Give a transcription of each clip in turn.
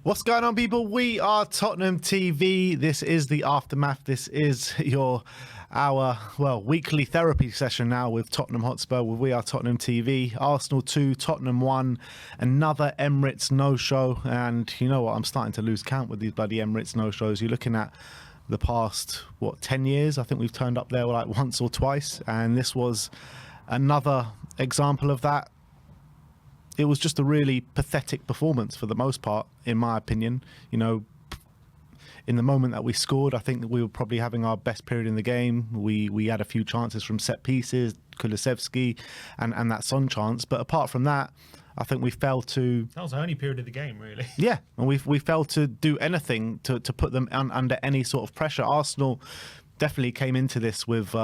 What's going on, people? We are Tottenham TV. This is the aftermath. This is our weekly therapy session now with Tottenham Hotspur. With We Are Tottenham TV. Arsenal 2, Tottenham 1. Another Emirates no-show. And you know what? I'm starting to lose count with these bloody Emirates no-shows. You're looking at the past, 10 years? I think we've turned up there like once or twice. And this was another example of that. It was just a really pathetic performance for the most part, in my opinion. You know, in the moment that we scored, I think that we were probably having our best period in the game. We had a few chances from set pieces, Kuluveski and that Son chance. But apart from that, I think we failed to... That was the only period of the game, really. Yeah, and we failed to do anything to put them under any sort of pressure. Arsenal definitely came into this with...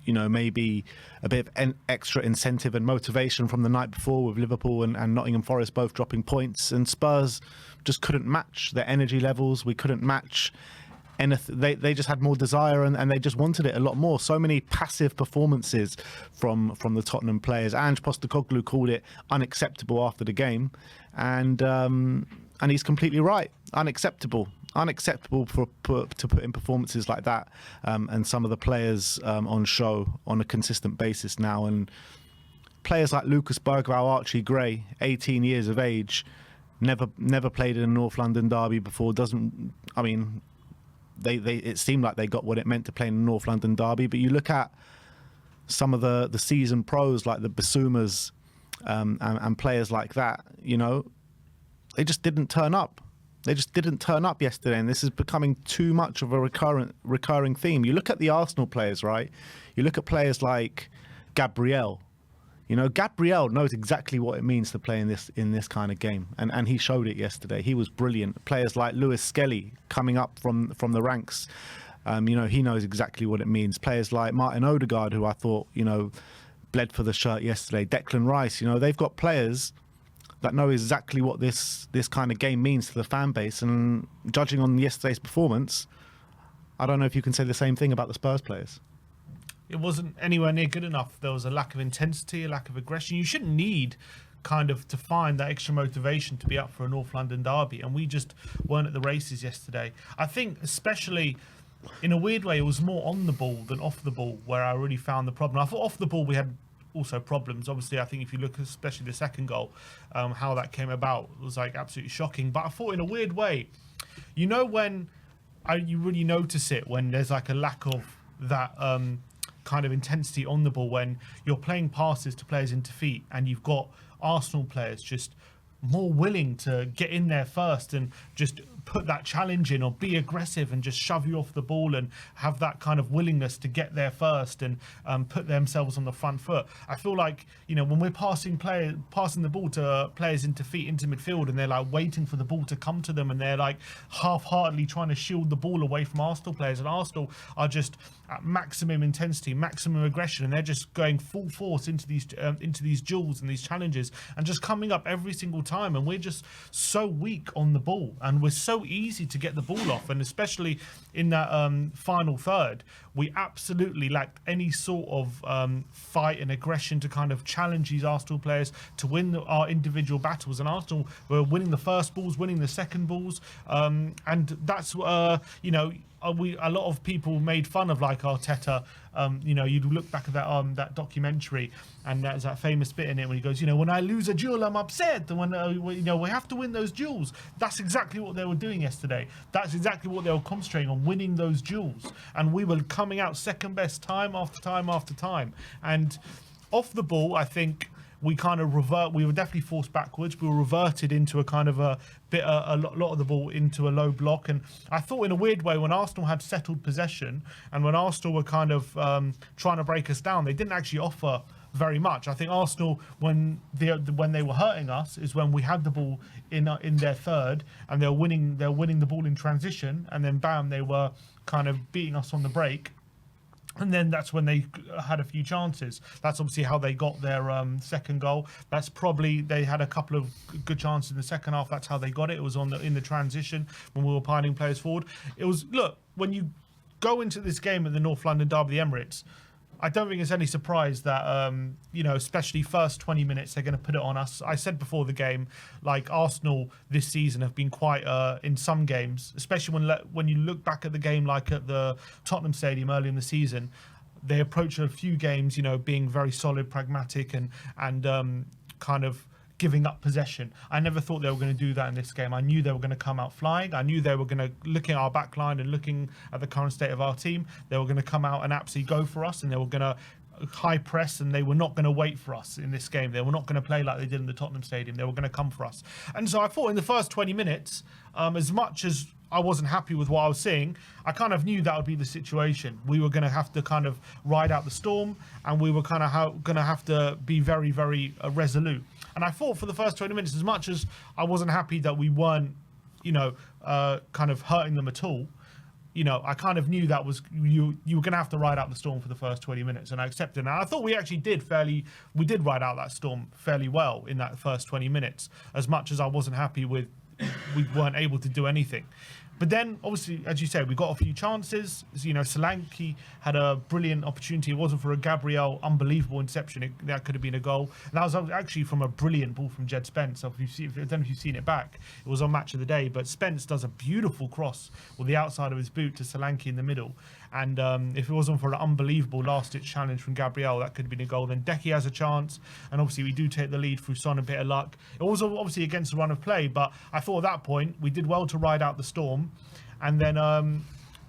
maybe a bit of extra incentive and motivation from the night before with Liverpool and Nottingham Forest both dropping points, and Spurs just couldn't match their energy levels. We couldn't match anything. They just had more desire and they just wanted it a lot more. So many passive performances from the Tottenham players. Ange Postecoglou called it unacceptable after the game, and he's completely right. Unacceptable to put in performances like that, and some of the players on show on a consistent basis now. And players like Lucas Bergwijn, Archie Gray, 18 years of age, never played in a North London derby before. It seemed like they got what it meant to play in a North London derby. But you look at some of the seasoned pros like the Basumas and players like that, they just didn't turn up. They just didn't turn up yesterday, and this is becoming too much of a recurring theme. You look at the Arsenal players, right? You look at players like Gabriel. Gabriel knows exactly what it means to play in this kind of game, and he showed it yesterday. He was brilliant. Players like Lewis Skelly coming up from the ranks, he knows exactly what it means. Players like Martin Odegaard, who I thought, bled for the shirt yesterday. Declan Rice, they've got players that know exactly what this kind of game means to the fan base. And judging on yesterday's performance, I don't know if you can say the same thing about the Spurs players. It wasn't anywhere near good enough. There was a lack of intensity, a lack of aggression. You shouldn't need to find that extra motivation to be up for a North London derby, and we just weren't at the races yesterday. I think especially in a weird way, it was more on the ball than off the ball where I really found the problem. I thought off the ball we had also problems. Obviously, I think if you look especially the second goal, how that came about was absolutely shocking. But I thought in a weird way, when you really notice it when there's a lack of that kind of intensity on the ball, when you're playing passes to players into feet and you've got Arsenal players just more willing to get in there first and just put that challenge in, or be aggressive and just shove you off the ball and have that kind of willingness to get there first and put themselves on the front foot. I feel like, when we're passing the ball to players into feet, into midfield, and they're waiting for the ball to come to them, and they're half-heartedly trying to shield the ball away from Arsenal players, and Arsenal are just at maximum intensity, maximum aggression, and they're just going full force into these duels and these challenges and just coming up every single time, and we're just so weak on the ball, and we're so easy to get the ball off. And especially in that final third, we absolutely lacked any sort of fight and aggression to kind of challenge these Arsenal players to win our individual battles. And Arsenal were winning the first balls, winning the second balls, and that's a lot of people made fun of Arteta. You'd look back at that documentary, and there's that famous bit in it when he goes, when I lose a duel, I'm upset. And when we have to win those duels. That's exactly what they were doing yesterday. That's exactly what they were concentrating on, winning those duels. And we were coming out second best time after time after time. And off the ball, I think we kind of we were definitely forced backwards. We were reverted into a kind of a lot of the ball into a low block. And I thought in a weird way, when Arsenal had settled possession and when Arsenal were kind of trying to break us down, they didn't actually offer very much. I think Arsenal, when they were hurting us, is when we had the ball in their third and they're winning the ball in transition, and then bam, they were kind of beating us on the break. And then that's when they had a few chances. That's obviously how they got their second goal. That's probably, they had a couple of good chances in the second half. That's how they got it. It was in the transition when we were piling players forward. It was, look, when you go into this game at the North London Derby, the Emirates, I don't think it's any surprise that, especially first 20 minutes, they're going to put it on us. I said before the game, like Arsenal this season have been quite, in some games, especially when you look back at the game like at the Tottenham Stadium early in the season, they approach a few games, being very solid, pragmatic, and kind of giving up possession. I never thought they were going to do that in this game. I knew they were going to come out flying. I knew they were going to, looking at our back line and looking at the current state of our team, they were going to come out and absolutely go for us, and they were going to high press, and they were not going to wait for us in this game. They were not going to play like they did in the Tottenham Stadium. They were going to come for us. And so I thought in the first 20 minutes, as much as I wasn't happy with what I was seeing, I kind of knew that would be the situation. We were going to have to kind of ride out the storm, and we were kind of going to have to be very, very resolute. And I thought for the first 20 minutes, as much as I wasn't happy that we weren't, kind of hurting them at all, I kind of knew that was you were going to have to ride out the storm for the first 20 minutes, and I accepted it. And I thought we actually did ride out that storm fairly well in that first 20 minutes, as much as I wasn't happy with we weren't able to do anything. But then, obviously, as you said, we got a few chances. Solanke had a brilliant opportunity. It wasn't for a Gabriel unbelievable interception. That could have been a goal. And that was actually from a brilliant ball from Jed Spence. So I don't know if you've seen it back. It was on Match of the Day. But Spence does a beautiful cross with the outside of his boot to Solanke in the middle. And if it wasn't for an unbelievable last-ditch challenge from Gabriel, that could have been a goal. Then Decky has a chance. And obviously, we do take the lead through Son, a bit of luck. It was obviously against the run of play. But I thought at that point, we did well to ride out the storm. And then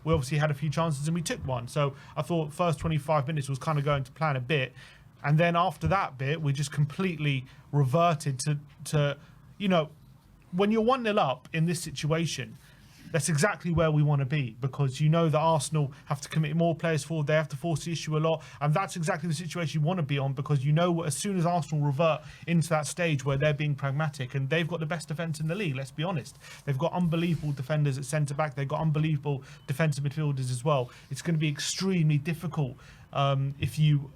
we obviously had a few chances and we took one. So I thought first 25 minutes was kind of going to plan a bit. And then after that bit, we just completely reverted to when you're 1-0 up in this situation, that's exactly where we want to be, because that Arsenal have to commit more players forward. They have to force the issue a lot. And that's exactly the situation you want to be on, because as soon as Arsenal revert into that stage where they're being pragmatic, and they've got the best defence in the league, let's be honest. They've got unbelievable defenders at centre-back. They've got unbelievable defensive midfielders as well. It's going to be extremely difficult if you,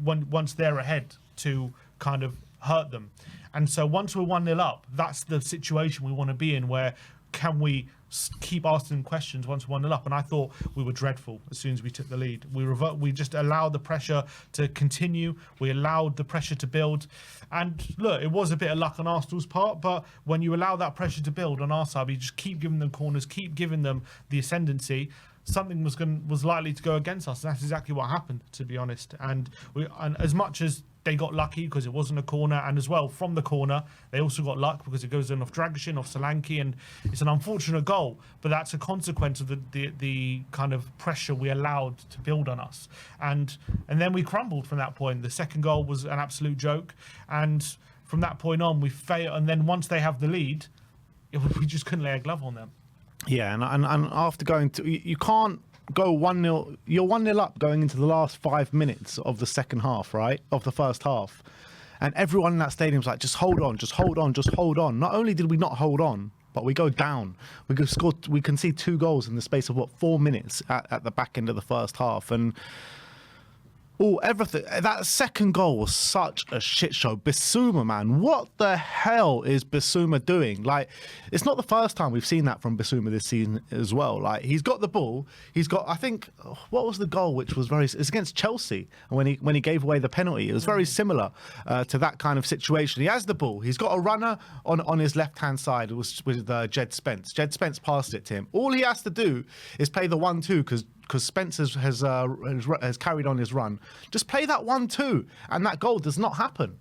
once they're ahead, to kind of hurt them. And so once we're 1-0 up, that's the situation we want to be in, where can we keep asking questions once we're 1-0 up? And I thought we were dreadful as soon as we took the lead. We just allowed the pressure to continue. We allowed the pressure to build. And look, it was a bit of luck on Arsenal's part, but when you allow that pressure to build on our side, you just keep giving them corners, keep giving them the ascendancy, something was likely to go against us. And that's exactly what happened, to be honest. And as much as they got lucky because it wasn't a corner, and as well from the corner they also got luck because it goes in off Dragic, off Solanke, and it's an unfortunate goal, but that's a consequence of the kind of pressure we allowed to build on us, and then we crumbled from that point. The second goal was an absolute joke, and from that point on we failed, and then once they have the lead, we just couldn't lay a glove on them. Yeah, and after going to, you can't go 1-0, you're 1-0 up going into the last 5 minutes of the second half, right? Of the first half. And everyone in that stadium's like, just hold on, just hold on, just hold on. Not only did we not hold on, but we go down. We concede 2 goals in the space of 4 minutes at the back end of the first half. And everything. That second goal was such a shit show. Bissouma, man, what the hell is Bissouma doing? Like, it's not the first time we've seen that from Bissouma this season as well. Like, he's got the ball. He's got, I think, what was the goal? Which was it's against Chelsea, and when he gave away the penalty, it was very similar to that kind of situation. He has the ball. He's got a runner on his left hand side. It was with Jed Spence. Jed Spence passed it to him. All he has to do is play the 1-2 because Spence has carried on his run. Just play that 1-2, and that goal does not happen.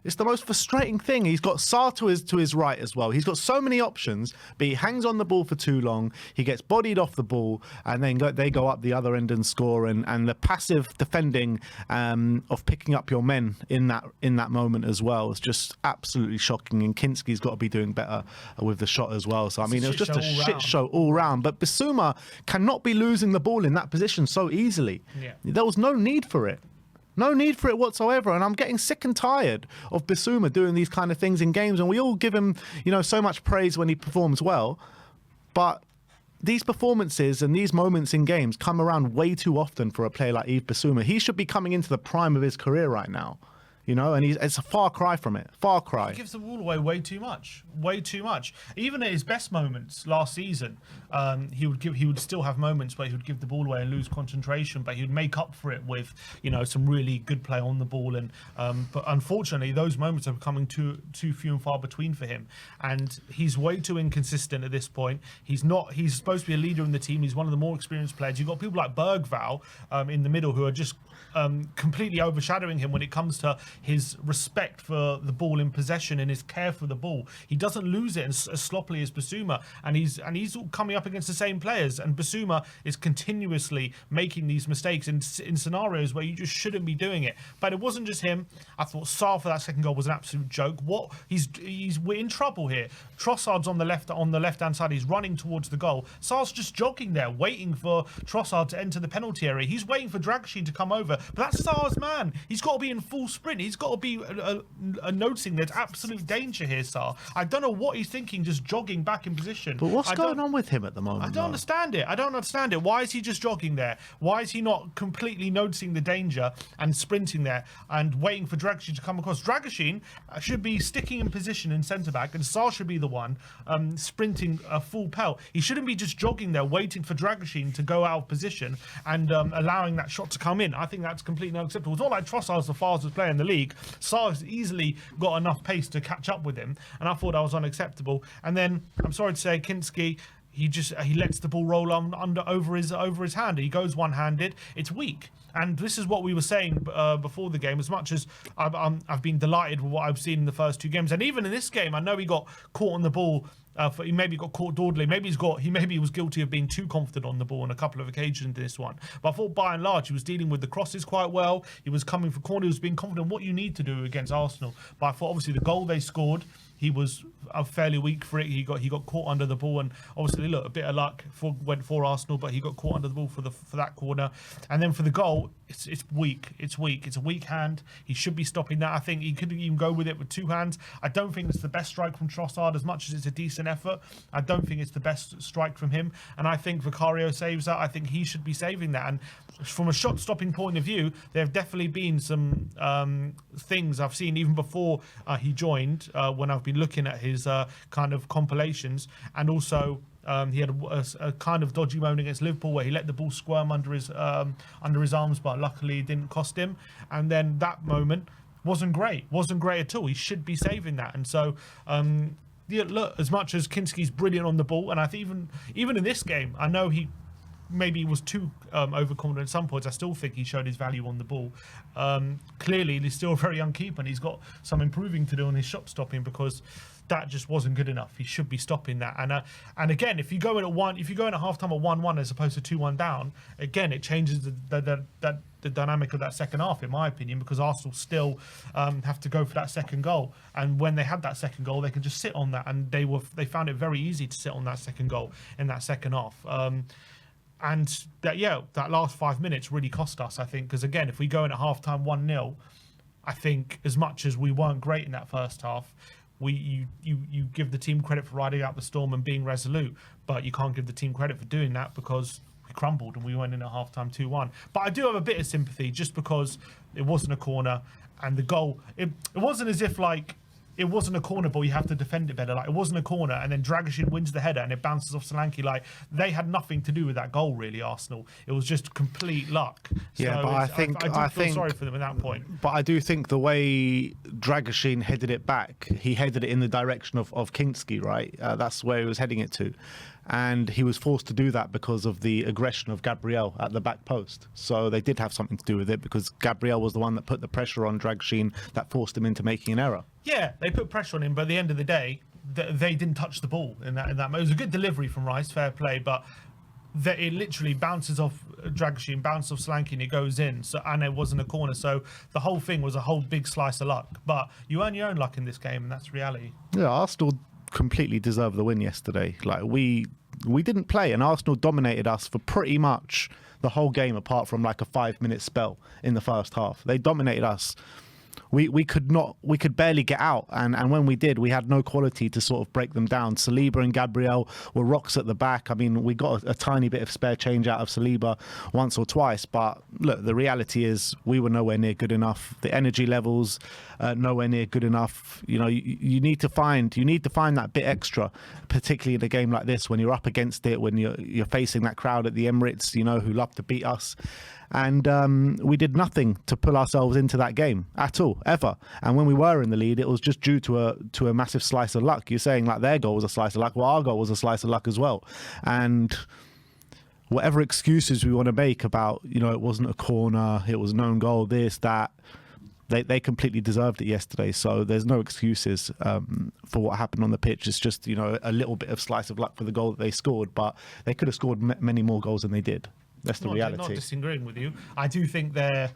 It's the most frustrating thing. He's got Sarr to his right as well. He's got so many options, but he hangs on the ball for too long. He gets bodied off the ball, and then they go up the other end and score. And the passive defending of picking up your men in that moment as well is just absolutely shocking. And Kinski's got to be doing better with the shot as well. So I mean, it was just a shit show all round. But Bissouma cannot be losing the ball in that position so easily. Yeah. There was no need for it. No need for it whatsoever, and I'm getting sick and tired of Bissouma doing these kind of things in games, and we all give him, so much praise when he performs well, but these performances and these moments in games come around way too often for a player like Yves Bissouma. He should be coming into the prime of his career right now. you know, and it's a far cry from it. Far cry. He gives the ball away way too much. Even at his best moments last season, he would still have moments where he would give the ball away and lose concentration, but he would make up for it with, you know, some really good play on the ball. And but unfortunately, those moments are becoming too few and far between for him. And he's way too inconsistent at this point. He's supposed to be a leader in the team. He's one of the more experienced players. You've got people like Bergvall in the middle who are just completely overshadowing him when it comes to his respect for the ball in possession and his care for the ball. He doesn't lose it as sloppily as Basuma, and he's all coming up against the same players, and Basuma is continuously making these mistakes in scenarios where you just shouldn't be doing it. But it wasn't just him. I thought Sarr for that second goal was an absolute joke. We're in trouble here. Trossard's on the left hand side. He's running towards the goal. Sarr's just jogging there, waiting for Trossard to enter the penalty area. He's waiting for Dragoshin to come over. But that's Sarr's man. He's got to be in full sprint. He's got to be noticing there's absolute danger here, Sarr. I don't know what he's thinking, just jogging back in position. But what's going on with him at the moment? I don't understand it. Why is he just jogging there? Why is he not completely noticing the danger and sprinting there and waiting for Dragoshin to come across? Dragoshin should be sticking in position in centre-back, and Sarr should be the one sprinting a full pelt. He shouldn't be just jogging there waiting for Dragoshin to go out of position and allowing that shot to come in. I think that's completely unacceptable. It's not like Trossard's the fastest player in the league. Sarr's easily got enough pace to catch up with him, and I thought that was unacceptable. And then, I'm sorry to say, Kinski, he lets the ball roll over his hand. He goes one-handed. It's weak. And this is what we were saying before the game. As much as I've been delighted with what I've seen in the first two games, and even in this game, I know he got caught on the ball. He maybe got caught dawdling. Maybe he was guilty of being too confident on the ball on a couple of occasions in this one. But I thought by and large he was dealing with the crosses quite well. He was coming for corner. He was being confident in what you need to do against Arsenal. But I thought obviously the goal they scored, he was fairly weak for it. He got caught under the ball, and obviously look, a bit of luck went for Arsenal, but he got caught under the ball for that corner. And then for the goal, it's weak. It's weak. It's a weak hand. He should be stopping that. I think he could even go with it with two hands. I don't think it's the best strike from Trossard, as much as it's a decent effort. I don't think it's the best strike from him, and I think Vicario saves that. I think he should be saving that. And from a shot stopping point of view, there have definitely been some things I've seen even before he joined, when I've been looking at his kind of compilations, and also he had a kind of dodgy moment against Liverpool where he let the ball squirm under his arms, but luckily it didn't cost him. And then that moment wasn't great at all. He should be saving that. And so yeah, look, as much as Kinski's brilliant on the ball, and I think even in this game, I know he maybe was too overconfident at some points. I still think he showed his value on the ball. Clearly, he's still a very young keeper, and he's got some improving to do on his shot stopping, because that just wasn't good enough. He should be stopping that. And again, if you go in at halftime at 1-1 as opposed to 2-1 down, again it changes the dynamic of that second half, in my opinion, because Arsenal still have to go for that second goal. And when they had that second goal, they could just sit on that, and they found it very easy to sit on that second goal in that second half. And that last 5 minutes really cost us, I think, because again, if we go in at halftime 1-0, I think as much as we weren't great in that first half, you give the team credit for riding out the storm and being resolute, but you can't give the team credit for doing that because we crumbled and we went in at halftime 2-1. But I do have a bit of sympathy just because it wasn't a corner, and the goal, it wasn't as if like it wasn't a corner ball, you have to defend it better. Like, it wasn't a corner, and then Dragoshin wins the header and it bounces off Solanke. Like, they had nothing to do with that goal, really, Arsenal. It was just complete luck. Yeah, so but I feel sorry for them at that point. But I do think the way Dragoshin headed it back, he headed it in the direction of Kinski, right? That's where he was heading it to. And he was forced to do that because of the aggression of Gabriel at the back post. So they did have something to do with it, because Gabriel was the one that put the pressure on Dragoshin that forced him into making an error. Yeah, they put pressure on him, but at the end of the day, they didn't touch the ball in that. It was a good delivery from Rice, fair play, but it literally bounces off Dragoshin, bounces off Solanke, and it goes in. So, and it wasn't a corner. So the whole thing was a whole big slice of luck. But you earn your own luck in this game, and that's reality. Yeah, Arsenal completely deserved the win yesterday. Like, we didn't play, and Arsenal dominated us for pretty much the whole game, apart from like a 5-minute spell in the first half. They dominated us we could barely get out, and when we did, we had no quality to sort of break them down. Saliba and Gabriel were rocks at the back. I mean, we got a tiny bit of spare change out of Saliba once or twice, but look, the reality is we were nowhere near good enough. The energy levels nowhere near good enough. You know, you need to find that bit extra, particularly in a game like this when you're up against it, when you're facing that crowd at the Emirates, you know, who love to beat us. And we did nothing to pull ourselves into that game at all, ever. And when we were in the lead, it was just due to a massive slice of luck. You're saying like their goal was a slice of luck. Well, our goal was a slice of luck as well. And whatever excuses we want to make about, you know, it wasn't a corner, it was an own goal, this, that, they completely deserved it yesterday. So there's no excuses for what happened on the pitch. It's just, you know, a little bit of slice of luck for the goal that they scored, but they could have scored many more goals than they did. That's the reality. Not disagreeing with you. I do think their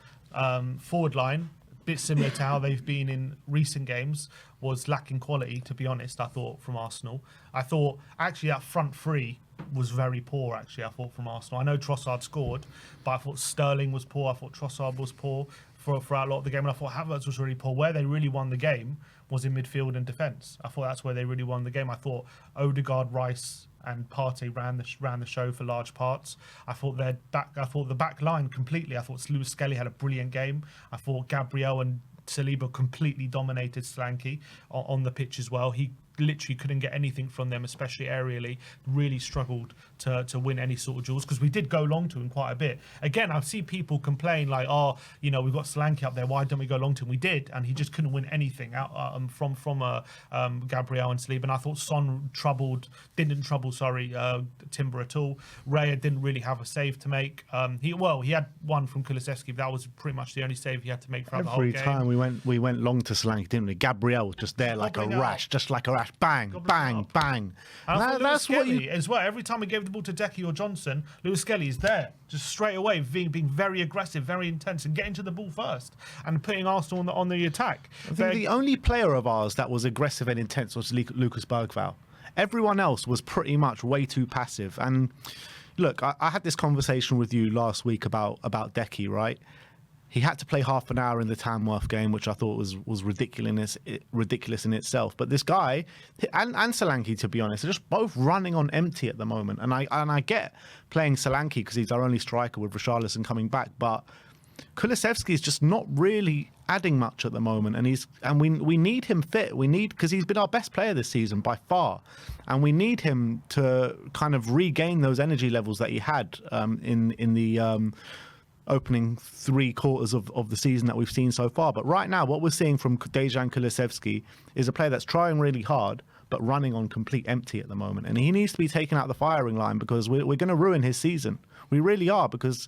forward line, a bit similar to how they've been in recent games, was lacking quality, to be honest, I thought, from Arsenal. I thought, actually, that front three was very poor, actually, I thought, from Arsenal. I know Trossard scored, but I thought Sterling was poor. I thought Trossard was poor throughout a lot of the game. And I thought Havertz was really poor. Where they really won the game was in midfield and defence. I thought that's where they really won the game. I thought Odegaard, Rice and Partey ran the show for large parts. I thought the back line completely. I thought Lewis Skelly had a brilliant game. I thought Gabriel and Saliba completely dominated Solanke on the pitch as well. He literally couldn't get anything from them, especially aerially. Really struggled to win any sort of duels, because we did go long to him quite a bit. Again, I see people complain like, oh, you know, we've got Solanke up there, why don't we go long to him? We did, and he just couldn't win anything out from Gabriel and Saliba. And I thought Son didn't trouble Timber at all. Raya didn't really have a save to make. He had one from Kuluveski, but that was pretty much the only save he had to make throughout the whole game. Every time we went long to Solanke, didn't we? Gabriel just there like a rash, bang, bang, bang. And that's what you as well. Every time we gave the ball to Decky or Johnson, Lewis Skelly is there just straight away, being very aggressive, very intense, and getting to the ball first and putting Arsenal on the attack. I think the only player of ours that was aggressive and intense was Lucas Bergvall. Everyone else was pretty much way too passive. And look, I had this conversation with you last week about Decky, right? He had to play half an hour in the Tamworth game, which I thought was ridiculous in itself. But this guy and Solanke, to be honest, are just both running on empty at the moment. And I get playing Solanke because he's our only striker with Richarlison coming back, but Kulusevski is just not really adding much at the moment, and we need him fit. Because he's been our best player this season by far, and we need him to kind of regain those energy levels that he had in the opening 3 quarters of the season that we've seen so far. But right now, what we're seeing from Dejan Kulusevski is a player that's trying really hard, but running on complete empty at the moment. And he needs to be taken out the firing line, because we're going to ruin his season. We really are, because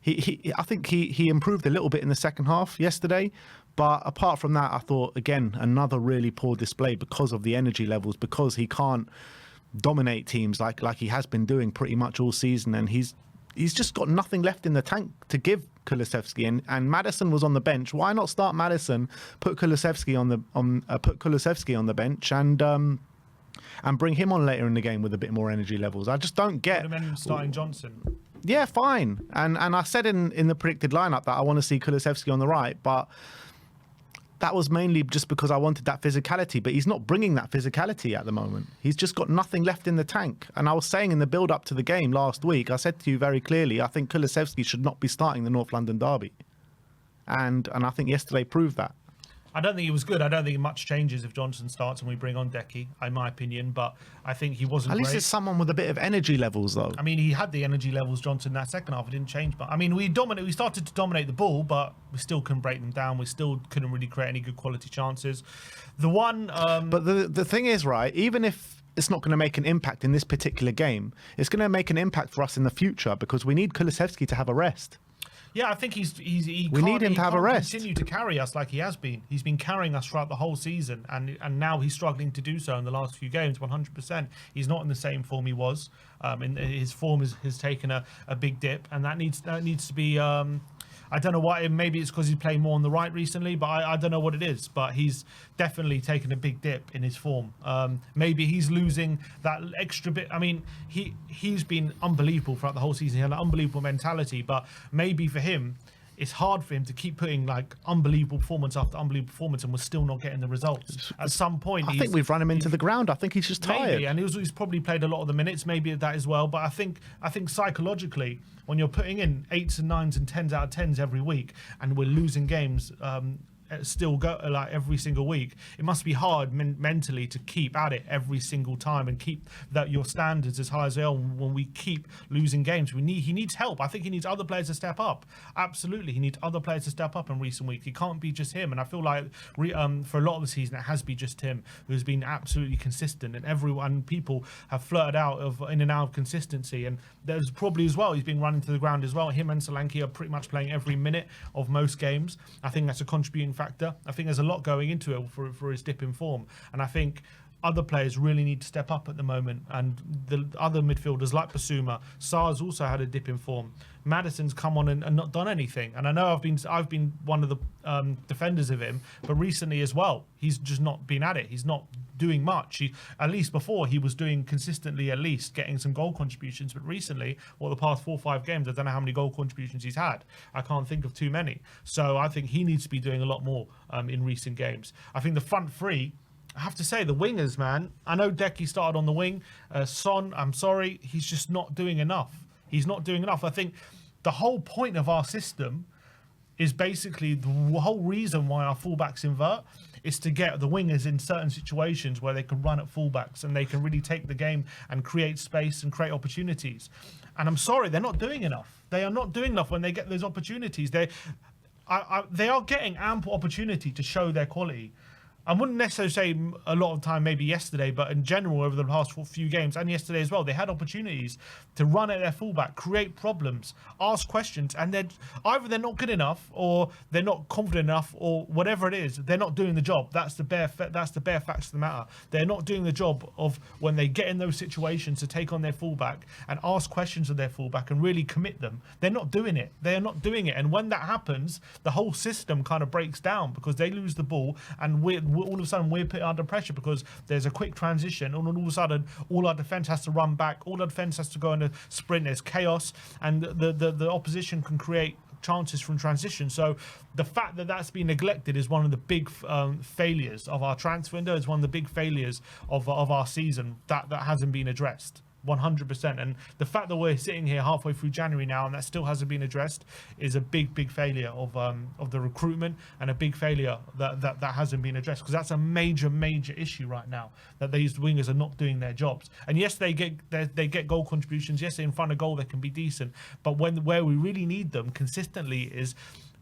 I think he improved a little bit in the second half yesterday. But apart from that, I thought, again, another really poor display because of the energy levels, because he can't dominate teams like he has been doing pretty much all season. And he's just got nothing left in the tank to give Kulusevski, and Maddison was on the bench. Why not start Maddison, put Kulusevski on the bench, and bring him on later in the game with a bit more energy levels? I just don't get. Starting Johnson. Yeah, fine. And I said in the predicted lineup that I want to see Kulusevski on the right, but that was mainly just because I wanted that physicality, but he's not bringing that physicality at the moment. He's just got nothing left in the tank. And I was saying in the build-up to the game last week, I said to you very clearly, I think Kulusevski should not be starting the North London derby. And I think yesterday proved that. I don't think he was good. I don't think much changes if Johnson starts and we bring on Decky, in my opinion. But I think he wasn't At least great. it's someone with a bit of energy levels, though. I mean, he had the energy levels, Johnson, in that second half. It didn't change. But I mean, we started to dominate the ball, but we still couldn't break them down. We still couldn't really create any good quality chances. The one... But the thing is, right, even if it's not going to make an impact in this particular game, it's going to make an impact for us in the future, because we need Kulusevski to have a rest. Yeah, I think we need him to have a rest. Continue to carry us like he has been. He's been carrying us throughout the whole season, and now he's struggling to do so in the last few games. 100%, he's not in the same form he was. His form has taken a big dip, and that needs to be. I don't know why. Maybe it's because he's playing more on the right recently, but I don't know what it is. But he's definitely taken a big dip in his form. Maybe he's losing that extra bit. I mean, he's been unbelievable throughout the whole season. He had an unbelievable mentality, but maybe for him, it's hard for him to keep putting like unbelievable performance after unbelievable performance, and we're still not getting the results. At some point, I think we've run him into the ground. I think he's just tired. Maybe, and he's probably played a lot of the minutes. Maybe that as well. But I think psychologically, when you're putting in 8s and 9s and 10s out of 10s every week, and we're losing games. Still go like every single week, it must be hard mentally to keep at it every single time and keep that your standards as high as they are when we keep losing games. He needs help. I think he needs other players to step up. Absolutely, he needs other players to step up in recent weeks. It can't be just him, and I feel like for a lot of the season it has been just him who's been absolutely consistent, and people have flirted out of in and out of consistency, and there's probably as well he's been running to the ground as well. Him and Solanke are pretty much playing every minute of most games. I think that's a contributing factor. I think there's a lot going into it for his dip in form, and I think other players really need to step up at the moment, and the other midfielders like Basuma, Sarr's also had a dip in form. Maddison's come on and not done anything, and I know I've been one of the defenders of him, but recently as well he's just not been at it. He's not doing much. At least before he was doing consistently, at least getting some goal contributions, but recently, the past 4 or 5 games, I don't know how many goal contributions he's had. I can't think of too many. So I think he needs to be doing a lot more in recent games. I think the front three, I have to say, the wingers, man. I know Decky started on the wing. Son, I'm sorry, he's just not doing enough. He's not doing enough. I think the whole point of our system is basically the whole reason why our fullbacks invert is to get the wingers in certain situations where they can run at fullbacks and they can really take the game and create space and create opportunities. And I'm sorry, they're not doing enough. They are not doing enough when they get those opportunities. They are getting ample opportunity to show their quality. I wouldn't necessarily say a lot of time, maybe yesterday, but in general over the past few games and yesterday as well, they had opportunities to run at their fullback, create problems, ask questions, and they're not good enough, or they're not confident enough, or whatever it is. They're not doing the job. That's the bare facts of the matter. They're not doing the job of when they get in those situations to take on their fullback and ask questions of their fullback and really commit them. They're not doing it. They are not doing it. And when that happens, the whole system kind of breaks down because they lose the ball, and all of a sudden we're put under pressure because there's a quick transition, and all of a sudden all our defense has to run back, all our defense has to go in a sprint. There's chaos, and the opposition can create chances from transition. So the fact that that's been neglected is one of the big failures of our transfer window. It's one of the big failures of our season that hasn't been addressed. 100%. And the fact that we're sitting here halfway through January now and that still hasn't been addressed is a big failure of the recruitment, and a big failure that hasn't been addressed, because that's a major issue right now, that these wingers are not doing their jobs. And yes, they get goal contributions. Yes, in front of goal they can be decent, but where we really need them consistently is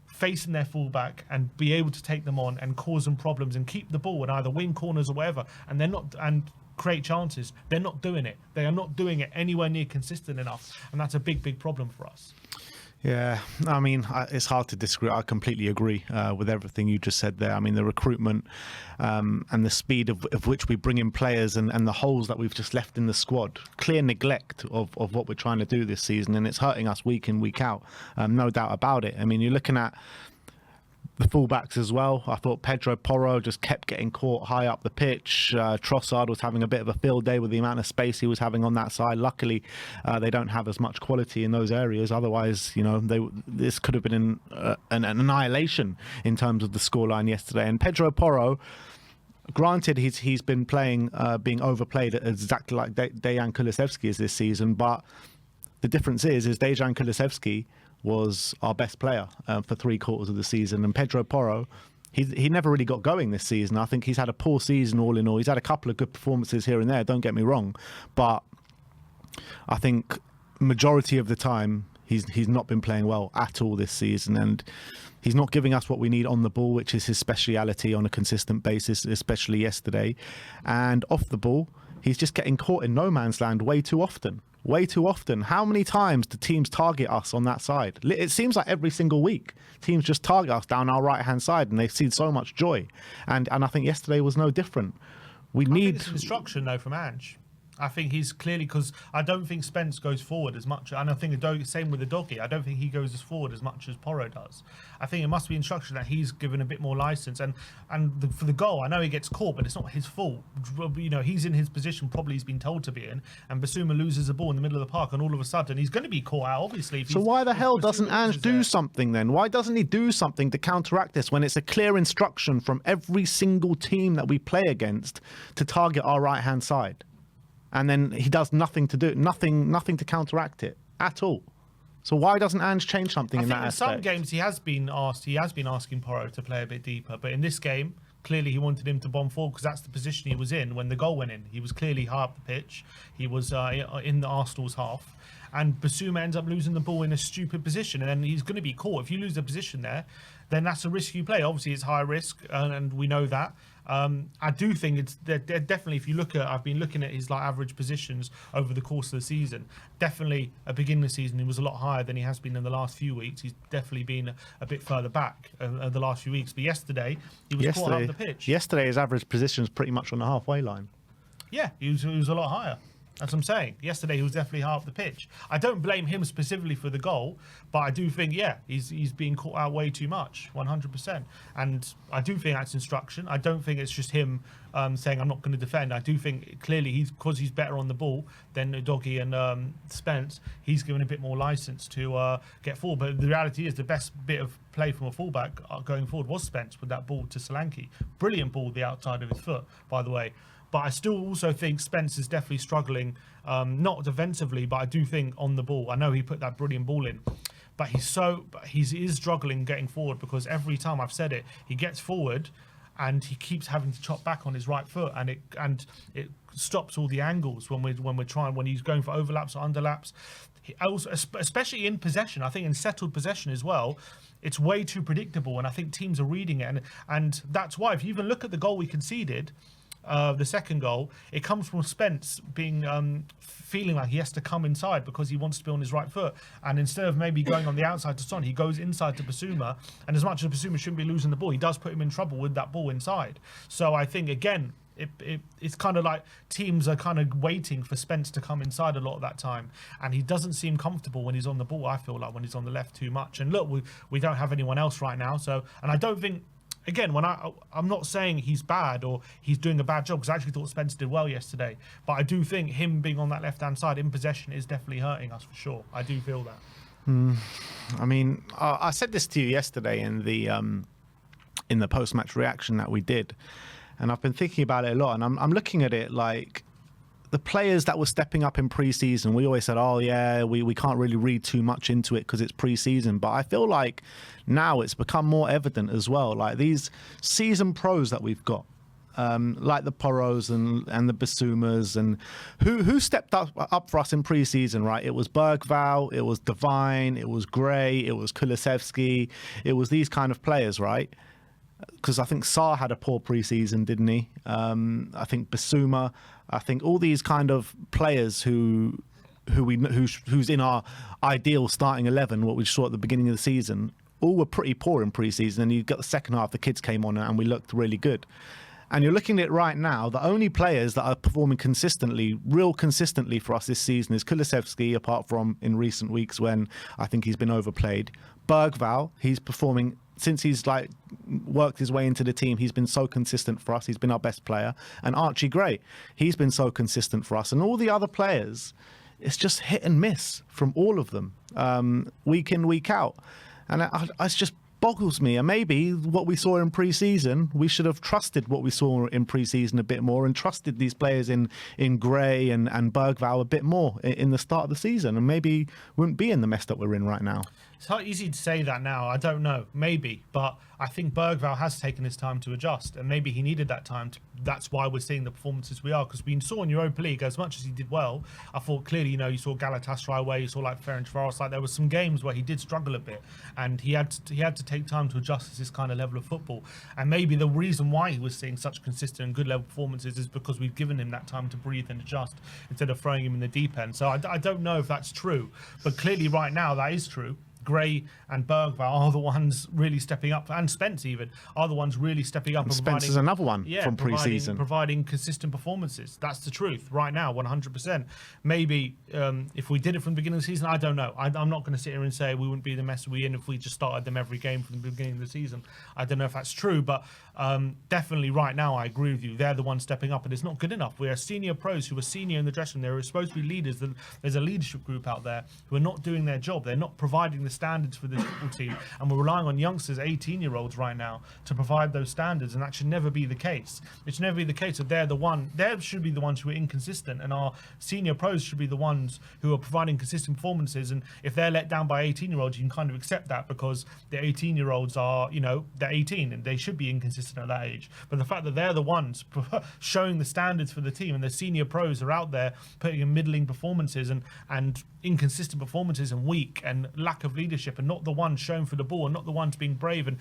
facing their fullback and be able to take them on and cause them problems and keep the ball in either wing corners or whatever, and they're not, and create chances. They're not doing it. They are not doing it anywhere near consistent enough, and that's a big problem for us. Yeah, I mean, it's hard to disagree. I completely agree with everything you just said there. I mean, the recruitment and the speed of which we bring in players, and the holes that we've just left in the squad. Clear neglect of what we're trying to do this season, and it's hurting us week in, week out. No doubt about it. I mean, you're looking at the fullbacks as well. I thought Pedro Porro just kept getting caught high up the pitch. Trossard was having a bit of a field day with the amount of space he was having on that side. Luckily, they don't have as much quality in those areas. Otherwise, this could have been an annihilation in terms of the scoreline yesterday. And Pedro Porro, granted, he's been playing, being overplayed exactly like Dejan Kuluveski is this season, but the difference is Dejan Kuluveski was our best player for 3/4 of the season, and Pedro Porro, he never really got going this season. I think he's had a poor season all in all. He's had a couple of good performances here and there, don't get me wrong, but I think majority of the time he's not been playing well at all this season, and he's not giving us what we need on the ball, which is his speciality on a consistent basis, especially yesterday. And off the ball, he's just getting caught in no man's land way too often. Way too often. How many times do teams target us on that side? It seems like every single week teams just target us down our right-hand side, and they've seen so much joy. And I think yesterday was no different. I think it's instruction though from Ange. I think he's clearly, because I don't think Spence goes forward as much, and I think same with the doggy. I don't think he goes as forward as much as Porro does. I think it must be instruction that he's given a bit more license, and for the goal, I know he gets caught, but it's not his fault. You know, he's in his position, probably he's been told to be in, and Basuma loses the ball in the middle of the park, and all of a sudden he's going to be caught out, obviously. So why the hell doesn't Ange do something then? Why doesn't he do something to counteract this when it's a clear instruction from every single team that we play against to target our right-hand side? And then he does nothing to to counteract it at all. So why doesn't Ange change something in that aspect? In some games he has been asking Porro to play a bit deeper, but in this game, clearly he wanted him to bomb forward because that's the position he was in when the goal went in. He was clearly high up the pitch. He was in the Arsenal's half. And Basuma ends up losing the ball in a stupid position, and then he's going to be caught. If you lose the position there, then that's a risk you play. Obviously, it's high risk, and we know that. I do think it's definitely, if you look at, I've been looking at his average positions over the course of the season. Definitely, at the beginning of the season, he was a lot higher than he has been in the last few weeks. He's definitely been a bit further back the last few weeks. But yesterday, he was caught up the pitch. Yesterday, his average position was pretty much on the halfway line. Yeah, he was a lot higher. That's what I'm saying. Yesterday, he was definitely high up the pitch. I don't blame him specifically for the goal, but I do think, he's being caught out way too much, 100%. And I do think that's instruction. I don't think it's just him saying, I'm not going to defend. I do think clearly because he's better on the ball than Doggy and Spence, he's given a bit more license to get forward. But the reality is the best bit of play from a fullback going forward was Spence with that ball to Solanke. Brilliant ball, the outside of his foot, by the way. But I still also think Spence is definitely struggling, not defensively, but I do think on the ball. I know he put that brilliant ball in, but he is struggling getting forward because every time, I've said it, he gets forward and he keeps having to chop back on his right foot, and it stops all the angles when he's going for overlaps or underlaps. Also, especially in possession, I think in settled possession as well, it's way too predictable, and I think teams are reading it, and that's why if you even look at the goal we conceded. The second goal, it comes from Spence being feeling like he has to come inside because he wants to be on his right foot, and instead of maybe going on the outside to Son, he goes inside to Basuma, and as much as Basuma shouldn't be losing the ball, he does put him in trouble with that ball inside. So I think again, it's kind of like teams are kind of waiting for Spence to come inside a lot of that time, and he doesn't seem comfortable when he's on the ball. I feel like when he's on the left too much, and look, we don't have anyone else right now, so, and I don't think. Again, when I'm not saying he's bad or he's doing a bad job, because I actually thought Spence did well yesterday. But I do think him being on that left-hand side in possession is definitely hurting us for sure. I do feel that. I mean, I said this to you yesterday in the post-match reaction that we did, and I've been thinking about it a lot. And I'm looking at it like the players that were stepping up in pre-season. We always said, "Oh yeah, we can't really read too much into it because it's pre-season." But I feel like now it's become more evident as well. Like these season pros that we've got, like the Poros and the Basumas, and who stepped up for us in pre-season, right? It was Bergvall, it was Devine, it was Gray, it was Kuluveski, it was these kind of players, right? Because I think Sarr had a poor pre-season, didn't he? I think Basuma, I think all these kind of players who's in our ideal starting 11, what we saw at the beginning of the season, all were pretty poor in pre-season, and you got the second half, the kids came on and we looked really good. And you're looking at it right now, the only players that are performing real consistently for us this season is Kuluveski, apart from in recent weeks when I think he's been overplayed. Bergvall, he's performing since he's worked his way into the team. He's been so consistent for us. He's been our best player. And Archie Gray, he's been so consistent for us. And all the other players, it's just hit and miss from all of them, week in, week out. And it just boggles me. And maybe what we saw in pre-season, we should have trusted what we saw in pre-season a bit more, and trusted these players in Gray and Bergvall a bit more in the start of the season, and maybe wouldn't be in the mess that we're in right now. It's hard, easy to say that now. I don't know. Maybe. But I think Bergvall has taken his time to adjust, and maybe he needed that time. That's why we're seeing the performances we are, because we saw in Europa League, as much as he did well, I thought clearly, you saw Galatasaray where you saw Ferencvaros, there were some games where he did struggle a bit, and he had to take time to adjust to this kind of level of football. And maybe the reason why he was seeing such consistent and good level performances is because we've given him that time to breathe and adjust instead of throwing him in the deep end. So I don't know if that's true, but clearly right now that is true. Gray and Bergvall are the ones really stepping up, and Spence even are the ones really stepping up. And Spence is another one from pre-season. Providing consistent performances. That's the truth right now, 100%. Maybe if we did it from the beginning of the season, I don't know. I'm not going to sit here and say we wouldn't be the mess we're in if we just started them every game from the beginning of the season. I don't know if that's true, but definitely right now I agree with you. They're the ones stepping up, and it's not good enough. We are senior pros who are senior in the dressing room. They're supposed to be leaders. There's a leadership group out there who are not doing their job. They're not providing the standards for this football team, and we're relying on youngsters, 18-year-olds right now, to provide those standards, and that should never be the case. It should never be the case that they should be the ones who are inconsistent, and our senior pros should be the ones who are providing consistent performances. And if they're let down by 18-year-olds, you can kind of accept that, because the 18-year-olds are, they're 18 and they should be inconsistent at that age. But the fact that they're the ones showing the standards for the team, and the senior pros are out there putting in middling performances and inconsistent performances and weak and lack of leadership, and not the ones showing for the ball, and not the ones being brave, and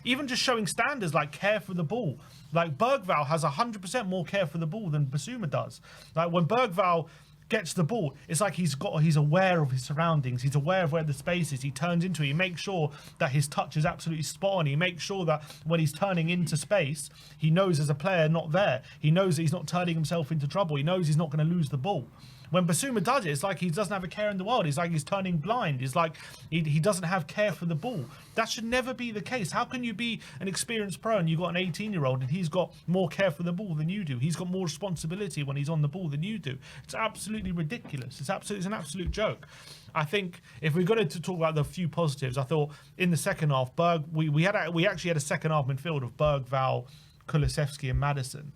even just showing standards like care for the ball. Like Bergvall has 100% more care for the ball than Basuma does. Like when Bergvall gets the ball, it's like he's aware of his surroundings, he's aware of where the space is, he turns into it, he makes sure that his touch is absolutely spot on, he makes sure that when he's turning into space, he knows there's a player not there, he knows that he's not turning himself into trouble, he knows he's not going to lose the ball. When Basuma does it, it's like he doesn't have a care in the world. It's like he's turning blind. It's like he doesn't have care for the ball. That should never be the case. How can you be an experienced pro and you've got an 18-year-old and he's got more care for the ball than you do? He's got more responsibility when he's on the ball than you do. It's absolutely ridiculous. It's an absolute joke. I think if we're going to talk about the few positives, I thought in the second half, we actually had a second half midfield of Bergvall, Kuluveski and Maddison.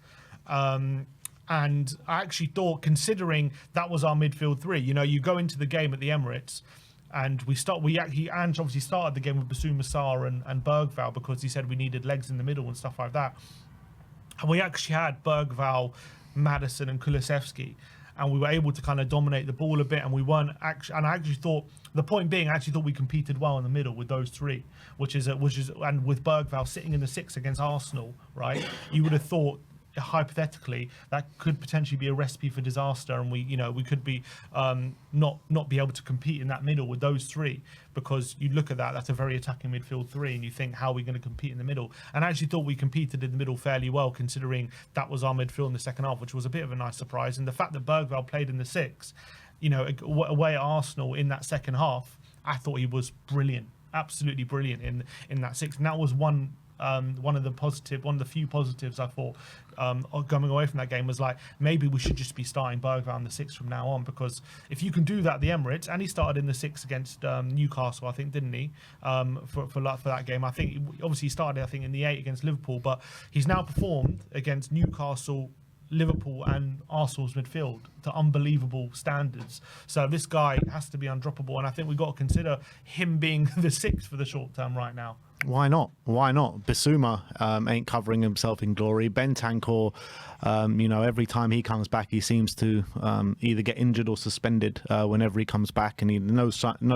And I actually thought, considering that was our midfield three, you go into the game at the Emirates, and Ange obviously started the game with Basuma Sarr and Bergvall, because he said we needed legs in the middle and stuff like that. And we actually had Bergvall, Maddison and Kuluveski, and we were able to kind of dominate the ball a bit, and we weren't actually. And I actually thought, the point being, I actually thought we competed well in the middle with those three, which is and with Bergvall sitting in the six against Arsenal, right? You would have thought, hypothetically, that could potentially be a recipe for disaster, and we could be not be able to compete in that middle with those three, because you look at that's a very attacking midfield three, and you think, how are we going to compete in the middle? And I actually thought we competed in the middle fairly well, considering that was our midfield in the second half, which was a bit of a nice surprise. And the fact that Bergvall played in the six, away at Arsenal in that second half, I thought he was brilliant, absolutely brilliant in that six, and that was one of the few positives I thought coming away from that game, was like, maybe we should just be starting Bergvall in the six from now on, because if you can do that at the Emirates, and he started in the six against Newcastle, I think, didn't he, for that game? I think obviously he started in the 8 against Liverpool, but he's now performed against Newcastle, Liverpool and Arsenal's midfield to unbelievable standards. So this guy has to be undroppable, and I think we've got to consider him being the sixth for the short term right now. Why not? Basuma ain't covering himself in glory. Bentancur, every time he comes back, he seems to either get injured or suspended whenever he comes back, and no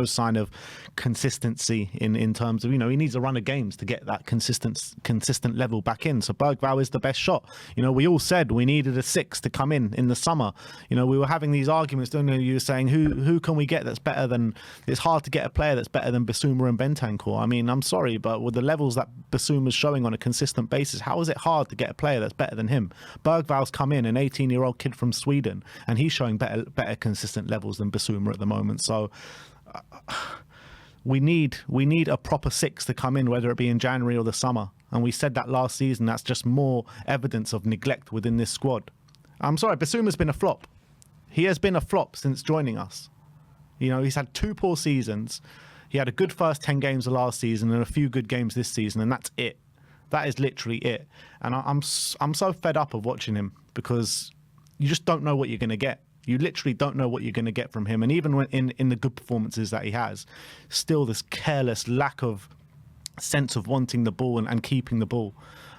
sign of consistency in terms of, he needs a run of games to get that consistent level back in. So Bergvall is the best shot. We all said we needed a six to come in the summer. We were having these arguments, don't you? You were saying, who can we get that's better than... It's hard to get a player that's better than Basuma and Bentancur. I mean, I'm sorry, but with the levels that Basuma's showing on a consistent basis, how is it hard to get a player that's better than him? Bergvall's come in, an 18-year-old kid from Sweden, and he's showing better consistent levels than Basuma at the moment. So we need a proper six to come in, whether it be in January or the summer. And we said that last season. That's just more evidence of neglect within this squad. I'm sorry, Basuma's been a flop. He has been a flop since joining us. He's had 2 poor seasons. He had a good first 10 games of last season and a few good games this season, and that's it. That is literally it. And I'm so fed up of watching him, because you just don't know what you're going to get. You literally don't know what you're going to get from him. And even when in the good performances that he has, still this careless lack of sense of wanting the ball and keeping the ball.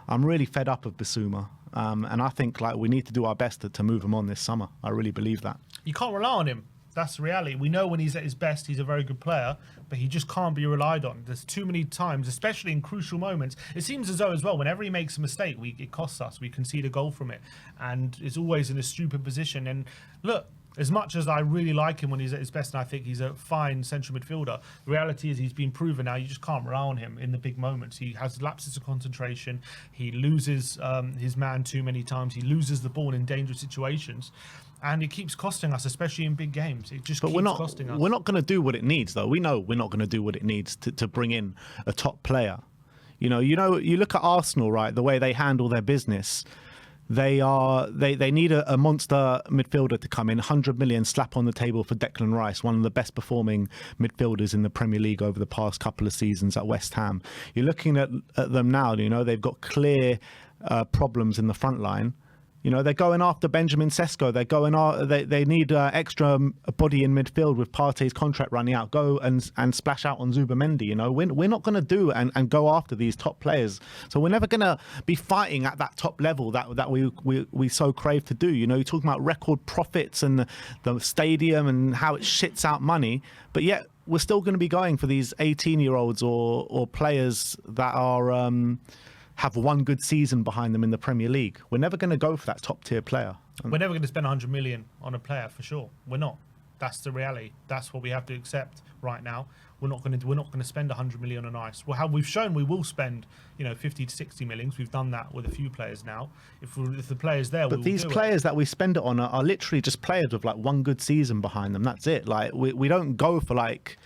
I'm really fed up of Basuma. And I think we need to do our best to move him on this summer. I really believe that. You can't rely on him. That's the reality. We know when he's at his best, he's a very good player, but he just can't be relied on. There's too many times, especially in crucial moments. It seems as though as well, whenever he makes a mistake, it costs us. We concede a goal from it, and it's always in a stupid position. And look, As much as I really like him when he's at his best, and I think he's a fine central midfielder, the reality is he's been proven now. You just can't rely on him in the big moments. He has lapses of concentration. He loses his man too many times. He loses the ball in dangerous situations. And it keeps costing us, especially in big games. It just keeps costing us. We're not going to do what it needs, though. We know we're not going to do what it needs to bring in a top player. You look at Arsenal, right? The way they handle their business. They need a monster midfielder to come in, 100 million slap on the table for Declan Rice, one of the best performing midfielders in the Premier League over the past couple of seasons at West Ham. You're looking at them now, they've got clear problems in the front line. They're going after Benjamin Sesko. They're going. They need extra body in midfield with Partey's contract running out. Go and splash out on Zubimendi. We're not going to do and go after these top players. So we're never going to be fighting at that top level that we so crave to do. You're talking about record profits and the stadium and how it shits out money, but yet we're still going to be going for these 18-year-olds or players that are. Have one good season behind them in the Premier League. We're never going to go for that top tier player. We're never going to spend 100 million on a player for sure. We're not. That's the reality. That's what we have to accept right now. We're not going to spend 100 million on ice. Well, how we've shown we will spend 50 to 60 millions. We've done that with a few players now. If the players there, but these players that we spend it on are literally just players with like one good season behind them. That's it. Like we don't go for like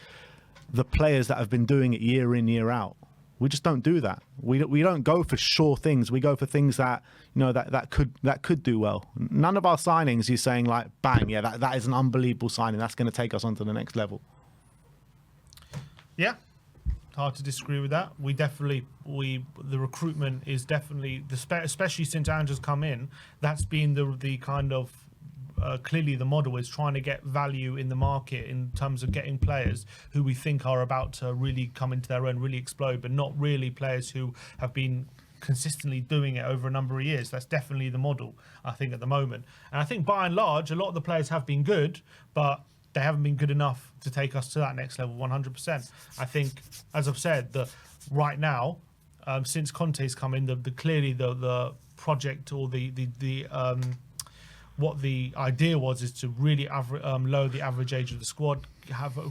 the players that have been doing it year in, year out. We just don't do that. We don't go for sure things. We go for things that that could do well. None of our signings, you're saying like, bang, yeah, that is an unbelievable signing. That's going to take us on to the next level. Yeah, hard to disagree with that. The recruitment is definitely, especially since Andrew's come in, that's been the kind of. Clearly the model is trying to get value in the market in terms of getting players who we think are about to really come into their own, really explode, but not really players who have been consistently doing it over a number of years. That's definitely the model, I think, at the moment. And I think by and large, a lot of the players have been good, but they haven't been good enough to take us to that next level 100%. I think, as I've said, right now, since Conte's come in, clearly the project or what the idea is to really lower the average age of the squad,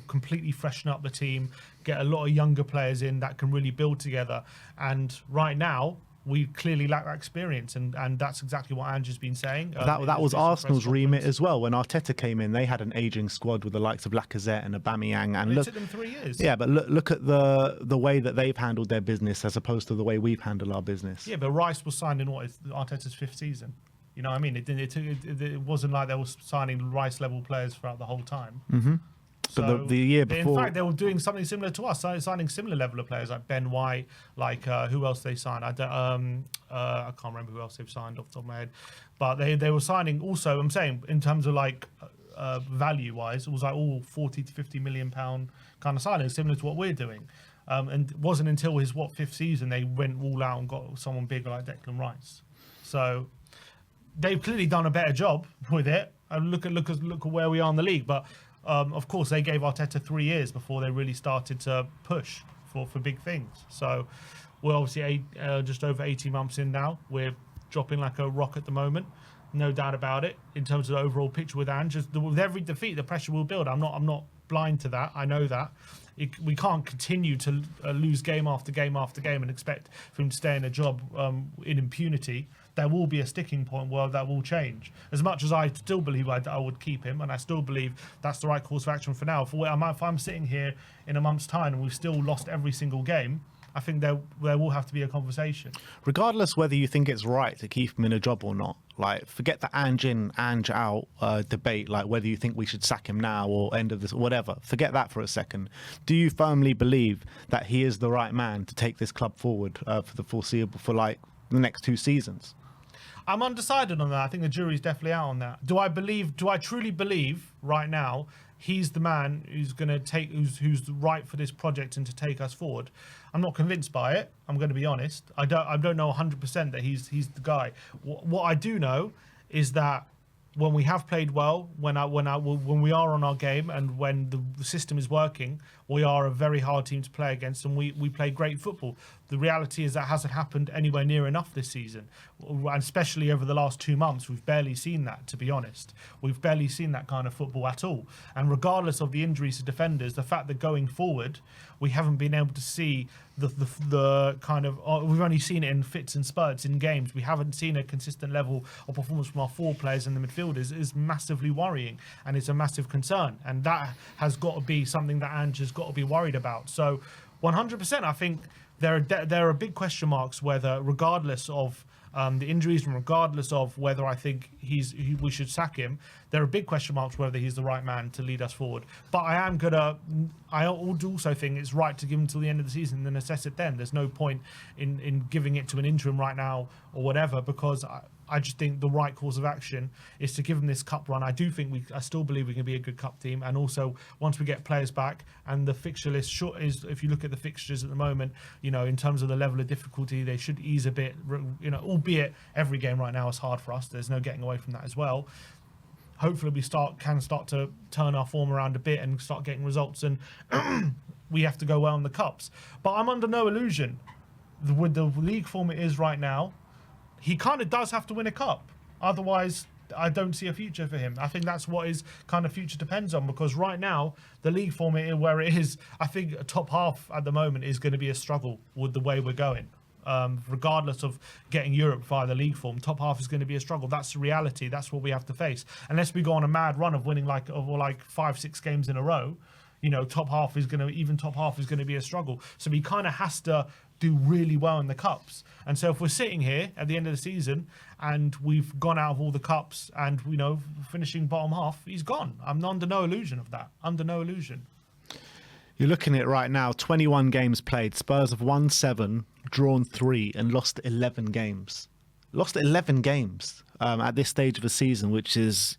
completely freshen up the team, get a lot of younger players in that can really build together. And right now, we clearly lack that experience, and that's exactly what Andrew's been saying. That was Arsenal's remit as well. When Arteta came in, they had an ageing squad with the likes of Lacazette and Aubameyang. And it took them 3 years. Yeah, but look at the way that they've handled their business as opposed to the way we've handled our business. Yeah, but Rice was signed in Arteta's 5th season. You know what I mean? It wasn't like they were signing Rice-level players throughout the whole time. Mm-hmm. So but the year before... In fact, they were doing something similar to us, signing similar level of players like Ben White, like who else they signed? I can't remember who else they've signed off the top of my head. But they were signing also, I'm saying, in terms of like value-wise, it was like all 40 to 50 million pound kind of signings, similar to what we're doing. And it wasn't until his, 5th season, they went all out and got someone bigger like Declan Rice. So... they've clearly done a better job with it. And look at where we are in the league. But of course, they gave Arteta 3 years before they really started to push for big things. So we're obviously just over 18 months in now. We're dropping like a rock at the moment, no doubt about it. In terms of the overall picture with Ange, with every defeat, the pressure will build. I'm not blind to that. I know that. We can't continue to lose game after game after game and expect for him to stay in a job in impunity. There will be a sticking point where that will change. As much as I still believe I would keep him, and I still believe that's the right course of action for now. If I'm sitting here in a month's time and we've still lost every single game, I think there will have to be a conversation. Regardless whether you think it's right to keep him in a job or not, like forget the Ange in, Ange out debate, like whether you think we should sack him now or end of this, whatever. Forget that for a second. Do you firmly believe that he is the right man to take this club forward for the foreseeable, for like the next 2 seasons? I'm undecided on that. I think the jury's definitely out on that. Do I truly believe right now he's the man who's going to take, who's right for this project and to take us forward? I'm not convinced by it. I'm going to be honest. I don't know 100% that he's the guy. What I do know is that when we have played well, when we are on our game, and when the system is working, we are a very hard team to play against, and we play great football. The reality is that hasn't happened anywhere near enough this season, and especially over the last 2 months, we've barely seen that. To be honest, we've barely seen that kind of football at all. And regardless of the injuries to defenders, the fact that going forward, we haven't been able to see the kind of we've only seen it in fits and spurts in games. We haven't seen a consistent level of performance from our forward players and the midfielders is massively worrying, and it's a massive concern. And that has got to be something that Ange has got to be worried about. So 100%, I think there are big question marks whether, regardless of the injuries and regardless of whether I think we should sack him, there are big question marks whether he's the right man to lead us forward. But I also think it's right to give him till the end of the season and then assess it then. There's no point in giving it to an interim right now or whatever, because I just think the right course of action is to give them this cup run. I still believe we can be a good cup team, and also once we get players back and the fixture list is, if you look at the fixtures at the moment, in terms of the level of difficulty, they should ease a bit. Albeit every game right now is hard for us. There's no getting away from that as well. Hopefully we can start to turn our form around a bit and start getting results, and we have to go well in the cups. But I'm under no illusion with the league form it is right now. He kind of does have to win a cup. Otherwise, I don't see a future for him. I think that's what his kind of future depends on, because right now, the league form where it is, I think a top half at the moment is going to be a struggle with the way we're going. Regardless of getting Europe via the league form, top half is going to be a struggle. That's the reality. That's what we have to face. Unless we go on a mad run of winning like 5-6 games in a row, top half is going to be a struggle. So he kind of has to do really well in the cups. And so if we're sitting here at the end of the season and we've gone out of all the cups and finishing bottom half, he's gone. I'm under no illusion of that. Under no illusion. You're looking at it right now, 21 games played. Spurs have won 7, drawn 3 and lost 11 games. Lost 11 games at this stage of the season, which is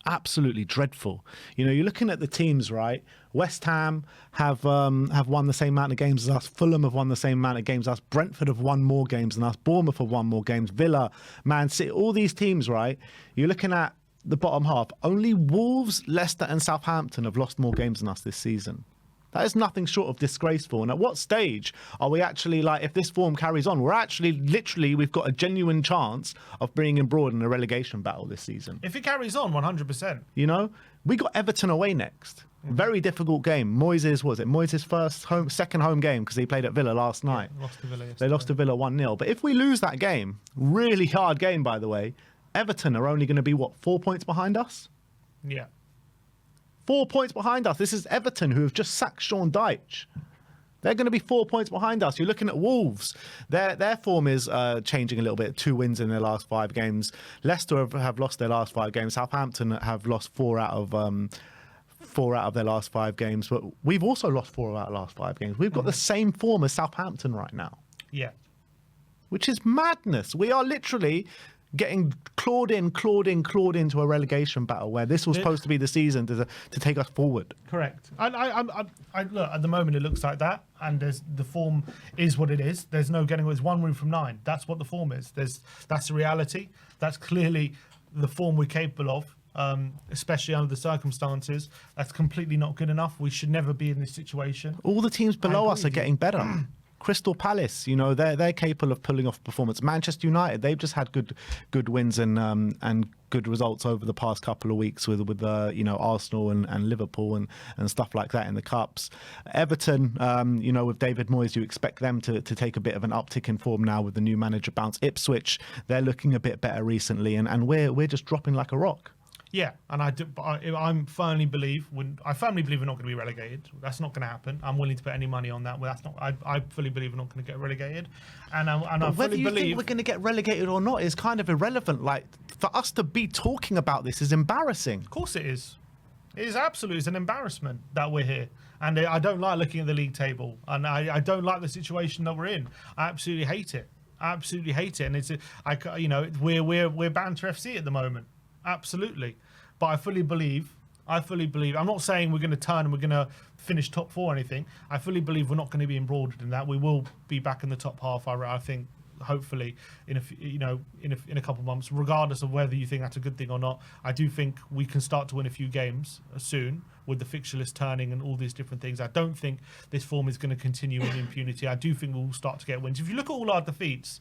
absolutely dreadful. You're looking at the teams, right? West Ham have won the same amount of games as us. Fulham have won the same amount of games as us. Brentford have won more games than us. Bournemouth have won more games. Villa, Man City, all these teams, right? You're looking at the bottom half. Only Wolves, Leicester and Southampton have lost more games than us this season. That is nothing short of disgraceful. And at what stage are we actually, if this form carries on, we've got a genuine chance of being embroiled in a relegation battle this season. If it carries on, 100%. We got Everton away next. Very difficult game. Moyes' second home game, because he played at Villa last night. Lost to Villa yesterday. They lost to Villa 1-0. But if we lose that game, really hard game, by the way, Everton are only going to be, 4 points behind us? Yeah. 4 points behind us. This is Everton, who have just sacked Sean Dyche. They're going to be 4 points behind us. You're looking at Wolves. Their form is changing a little bit. 2 wins in their last 5 games. Leicester have lost their last 5 games. Southampton have lost 4 out of their last 5 games. But we've also lost 4 out of the last 5 games. We've got the same form as Southampton right now. Yeah. Which is madness. We are literally getting clawed into a relegation battle where this was supposed to be the season to take us forward. Correct. I look, at the moment it looks like that, and the form is what it is. There's no getting away. It's 1 win from 9. That's what the form is. That's the reality. That's clearly the form we're capable of, especially under the circumstances. That's completely not good enough. We should never be in this situation. All the teams below us are getting better. Crystal Palace, they're capable of pulling off performance. Manchester United, they've just had good wins and good results over the past couple of weeks with Arsenal and Liverpool and stuff like that in the cups. Everton, with David Moyes, you expect them to take a bit of an uptick in form now with the new manager bounce. Ipswich, they're looking a bit better recently, and we're just dropping like a rock. Yeah, and I firmly believe we're not going to be relegated. That's not going to happen. I'm willing to put any money on that. Well, that's not. I fully believe we're not going to get relegated, and I fully believe whether you think we're going to get relegated or not is kind of irrelevant. For us to be talking about this is embarrassing. Of course, it is. It is absolutely. It's an embarrassment that we're here, and I don't like looking at the league table, and I don't like the situation that we're in. I absolutely hate it. And we're Banter FC at the moment. Absolutely. But I fully believe, I'm not saying we're going to turn and we're going to finish top 4 or anything. I fully believe we're not going to be embroiled in that. We will be back in the top half, I think, hopefully in a couple of months, regardless of whether you think that's a good thing or not. I do think we can start to win a few games soon with the fixture list turning and all these different things. I don't think this form is going to continue in impunity. I do think we'll start to get wins. If you look at all our defeats,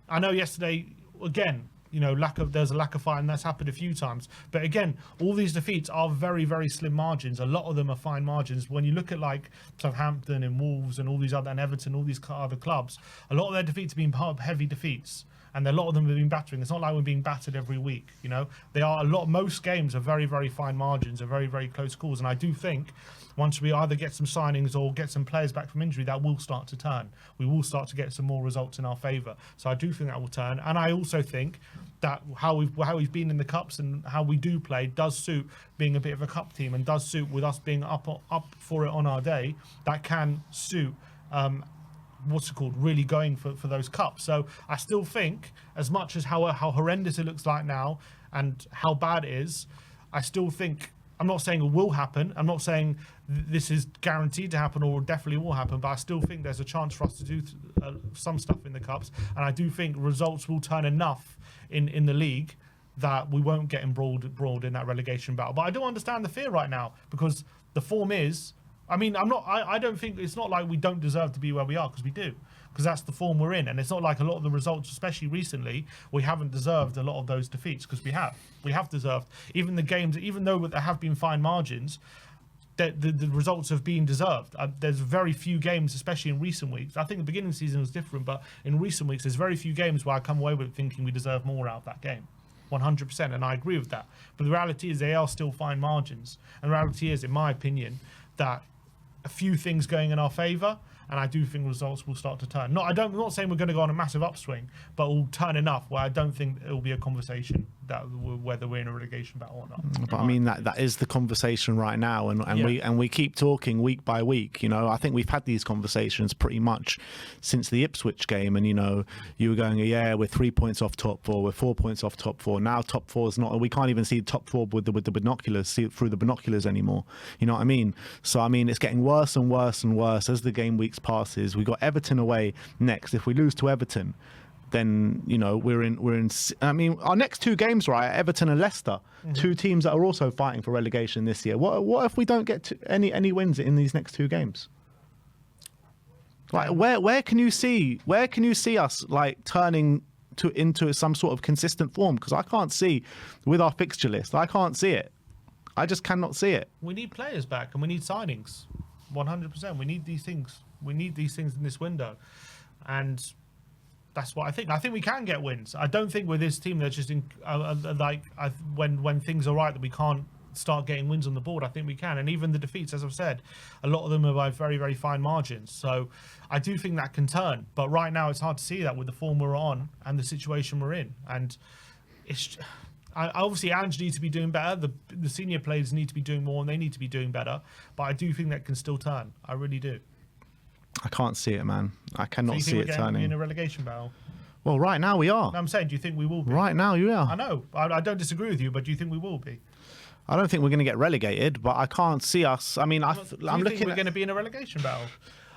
I know yesterday, again, there's a lack of fight, and that's happened a few times. But again, all these defeats are very, very slim margins. A lot of them are fine margins. When you look at like Southampton and Wolves and all these other, and Everton, all these other clubs, a lot of their defeats have been part of heavy defeats. And a lot of them have been battering. It's not like we're being battered every week, most games are very, very fine margins, are very, very close calls. And I do think once we either get some signings or get some players back from injury, that will start to turn. We will start to get some more results in our favour. So I do think that will turn. And I also think that how we've been in the cups and how we do play does suit being a bit of a cup team, and does suit with us being up for it on our day. That can suit really going for those cups. So I still think, as much as how horrendous it looks like now and how bad it is, I still think, I'm not saying it will happen, I'm not saying this is guaranteed to happen or definitely will happen, but I still think there's a chance for us to do some stuff in the cups, and I do think results will turn enough in the league that we won't get embroiled in that relegation battle. But I don't understand the fear right now, because the form is, I don't think, it's not like we don't deserve to be where we are, because we do, because that's the form we're in. And it's not like a lot of the results, especially recently, we haven't deserved a lot of those defeats, because we have deserved even the games, even though there have been fine margins, the results have been deserved. There's very few games, especially in recent weeks. I think the beginning of the season was different, but in recent weeks there's very few games where I come away with thinking we deserve more out of that game. 100%, and I agree with that. But the reality is they are still fine margins. And the reality is, in my opinion, that a few things going in our favour, and I do think results will start to turn. I'm not saying we're going to go on a massive upswing, but we'll turn enough where I don't think it will be a conversation that whether we're in a relegation battle or not. But I mean, that is the conversation right now, and we keep talking week by week. I think we've had these conversations pretty much since the Ipswich game, and you were going, we're 3 points off top four, we're 4 points off top four. Now top four is not. We can't even see top four with the binoculars, see it through the binoculars anymore. You know what I mean? So I mean, it's getting worse and worse and worse as the game weeks passes. We got Everton away next. If we lose to Everton, then we're in. I mean, our next two games, right? Everton and Leicester, two teams that are also fighting for relegation this year. What if we don't get to any wins in these next two games? Like, where can you see us like turning into some sort of consistent form? Because I can't see with our fixture list. I can't see it. I just cannot see it. We need players back, and we need signings. 100%. We need these things. We need these things in this window, and that's what I think. I think we can get wins. I don't think with this team that's just when things are right that we can't start getting wins on the board. I think we can, and even the defeats, as I've said, a lot of them are by very, very fine margins. So I do think that can turn. But right now, it's hard to see that with the form we're on and the situation we're in. And it's obviously Ange needs to be doing better. The senior players need to be doing more, and they need to be doing better. But I do think that can still turn. I really do. I can't see it, man. I cannot see it turning. In a relegation battle? Well, right now we are. No, I'm saying, do you think we will be? Right now you are. I know. I don't disagree with you, but do you think we will be? I don't think we're going to get relegated, but I can't see us. I mean, I'm looking. We're going to be in a relegation battle?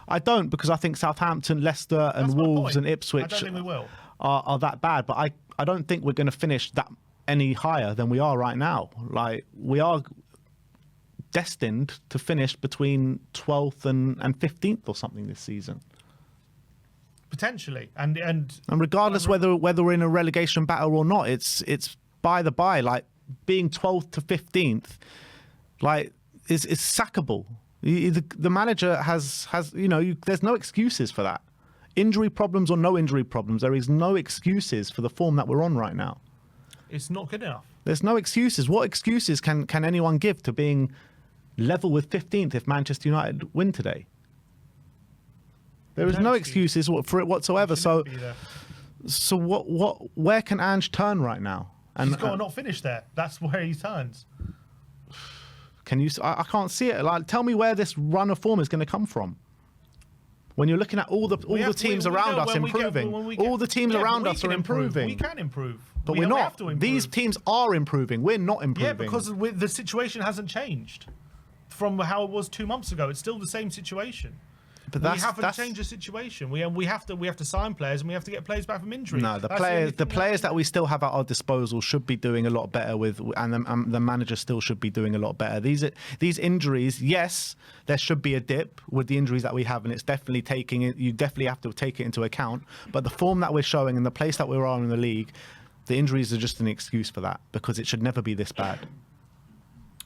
I don't, because I think Southampton, Leicester, and Wolves and Ipswich I don't think we will. Are that bad. But I don't think we're going to finish that any higher than we are right now. Like, we are destined to finish between 12th and 15th or something this season. Potentially, and regardless whether we're in a relegation battle or not, it's by the by. Like, being 12th to 15th, like, is sackable. The manager has there's no excuses for that. Injury problems or no injury problems, there is no excuses for the form that we're on right now. It's not good enough. There's no excuses. What excuses can anyone give to being level with 15th if Manchester United win today? There is no excuses for it whatsoever. So where can Ange turn right now? And he's got to not finish there. That's where he turns. Can you? I can't see it. Like, tell me where this run of form is going to come from. When you're looking at all the teams around us improving, all the teams around us are improving. We can improve, but we're not. These teams are improving. We're not improving. Yeah, because the situation hasn't changed from how it was 2 months ago. It's still the same situation. But we haven't changed the situation. We have to sign players, and we have to get players back from injury. No, the players that we still have at our disposal should be doing a lot better with, and the manager still should be doing a lot better. These injuries, yes, there should be a dip with the injuries that we have, and it's definitely you definitely have to take it into account. But the form that we're showing and the place that we're on in the league, the injuries are just an excuse for that, because it should never be this bad.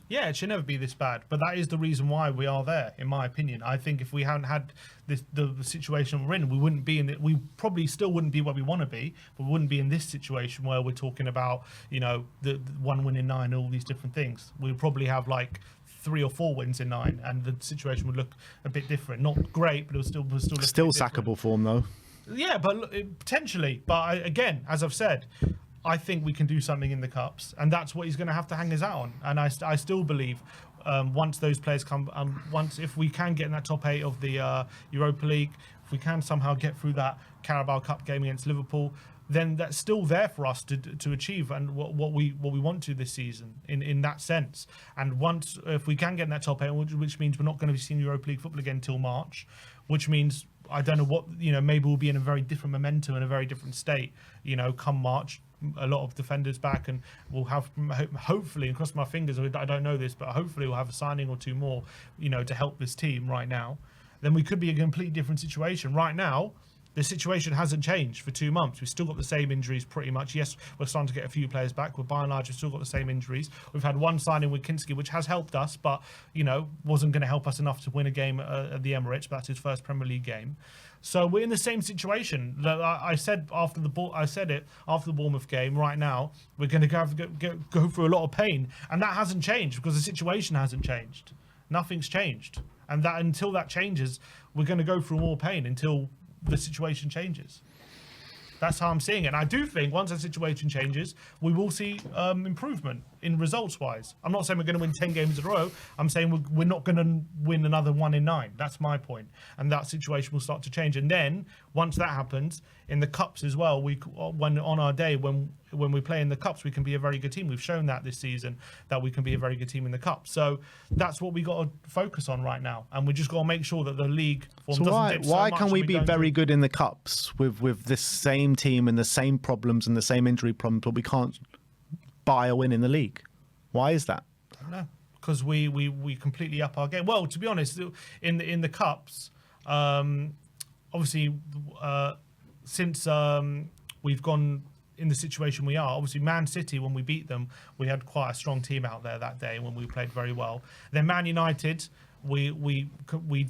Yeah, it should never be this bad, but that is the reason why we are there, in my opinion. I think if we hadn't had the situation we're in, we wouldn't be in it. We probably still wouldn't be where we want to be, but we wouldn't be in this situation where we're talking about, the 1 win in 9, all these different things. We'd probably have like 3 or 4 wins in 9, and the situation would look a bit different. Not great, but it would still sackable form though. Yeah, but potentially. But again, as I've said, I think we can do something in the cups, and that's what he's going to have to hang his hat on. And I still believe once those players come, if we can get in that top 8 of the Europa League, if we can somehow get through that Carabao Cup game against Liverpool, then that's still there for us to achieve, and what we want to this season in that sense. And if we can get in that top 8, which means we're not going to be seeing Europa League football again until March, which means I don't know what, maybe we'll be in a very different momentum and a very different state, come March. A lot of defenders back, and we'll have, hopefully, and cross my fingers, I don't know this, but hopefully we'll have a signing or 2 more, to help this team right now. Then we could be a completely different situation. Right now, the situation hasn't changed for 2 months. We've still got the same injuries pretty much. Yes, we're starting to get a few players back, but by and large, we've still got the same injuries. We've had 1 signing with Kinski, which has helped us, but, wasn't going to help us enough to win a game at the Emirates. But that's his first Premier League game. So we're in the same situation. I said after the Bournemouth game. Right now, we're going to go through a lot of pain, and that hasn't changed because the situation hasn't changed. Nothing's changed, and that until that changes, we're going to go through more pain until the situation changes. That's how I'm seeing it. And I do think once the situation changes, we will see improvement in results-wise. I'm not saying we're going to win 10 games in a row. I'm saying we're not going to win another 1 in 9. That's my point. And that situation will start to change. And then, once that happens, in the Cups as well, when on our day, when we play in the Cups, we can be a very good team. We've shown that this season, that we can be a very good team in the Cups. So that's what we got to focus on right now. And we just got to make sure that the league form doesn't dip so much. Why can we be very good in the Cups with this same team and the same problems and the same injury problems, but we can't buy a win in the league? Why is that? I don't know. Because we completely up our game. Well, to be honest, in the Cups, obviously, since we've gone in the situation we are, obviously Man City, when we beat them, we had quite a strong team out there that day when we played very well. Then Man United, we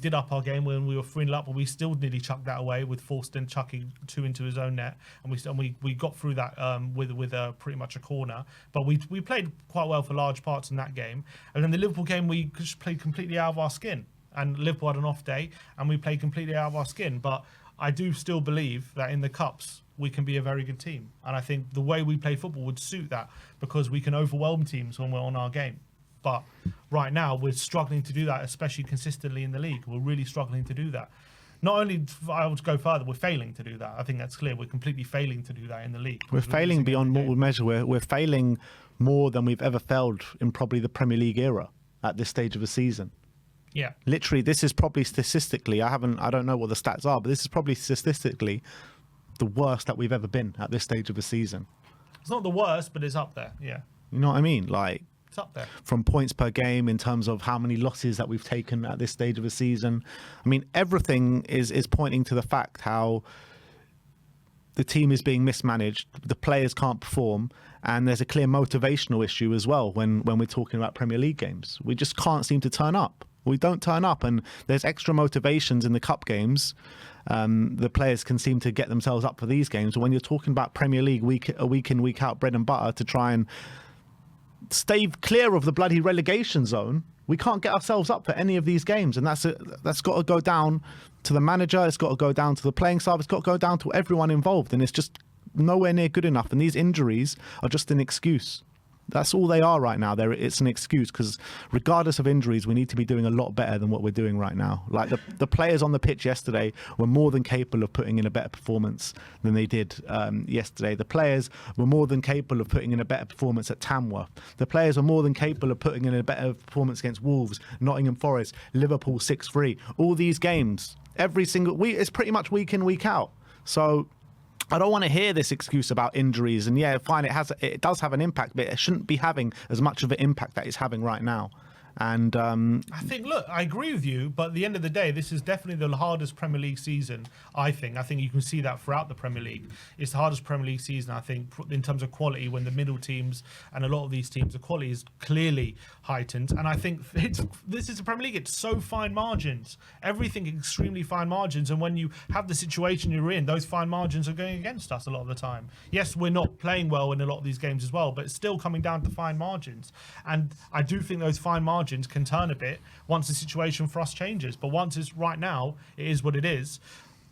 did up our game when we were 3-0 up, but we still nearly chucked that away with Forster chucking 2 into his own net, and we got through that with pretty much a corner. But we played quite well for large parts in that game. And then the Liverpool game, we just played completely out of our skin. And Liverpool had an off day, and we played completely out of our skin. But I do still believe that in the Cups, we can be a very good team. And I think the way we play football would suit that, because we can overwhelm teams when we're on our game. But right now, we're struggling to do that, especially consistently in the league. We're really struggling to do that. Not only, I would go further, we're failing to do that. I think that's clear. We're completely failing to do that in the league. We're failing beyond what we measure. We're failing more than we've ever failed in probably the Premier League era at this stage of the season. Yeah. Literally, this is probably statistically, I don't know what the stats are, but this is probably statistically the worst that we've ever been at this stage of the season. It's not the worst, but it's up there. Yeah. You know what I mean? Like, it's up there. From points per game, in terms of how many losses that we've taken at this stage of the season. I mean, everything is pointing to the fact how the team is being mismanaged, the players can't perform, and there's a clear motivational issue as well when we're talking about Premier League games. We just can't seem to turn up. We don't turn up, and there's extra motivations in the cup games. The players can seem to get themselves up for these games. But when you're talking about Premier League week in, week out, bread and butter to try and stay clear of the bloody relegation zone, we can't get ourselves up for any of these games. And that's got to go down to the manager. It's got to go down to the playing staff. It's got to go down to everyone involved. And it's just nowhere near good enough. And these injuries are just an excuse. That's all they are right now. It's an excuse, because regardless of injuries, we need to be doing a lot better than what we're doing right now. Like the players on the pitch yesterday were more than capable of putting in a better performance than they did yesterday. The players were more than capable of putting in a better performance at Tamworth. The players were more than capable of putting in a better performance against Wolves, Nottingham Forest, Liverpool 6-3. All these games every single week. It's pretty much week in, week out. So I don't want to hear this excuse about injuries. And yeah, fine, it does have an impact, but it shouldn't be having as much of an impact that it's having right now. And I think, look, I agree with you, but at the end of the day, this is definitely the hardest Premier League season, I think. I think you can see that throughout the Premier League. It's the hardest Premier League season, I think, in terms of quality, when the middle teams and a lot of these teams, the quality is clearly heightened. And I think this is the Premier League. It's so fine margins. Everything extremely fine margins. And when you have the situation you're in, those fine margins are going against us a lot of the time. Yes, we're not playing well in a lot of these games as well, but it's still coming down to fine margins. And I do think those fine margins can turn a bit once the situation for us changes, but once it's right now, it is what it is.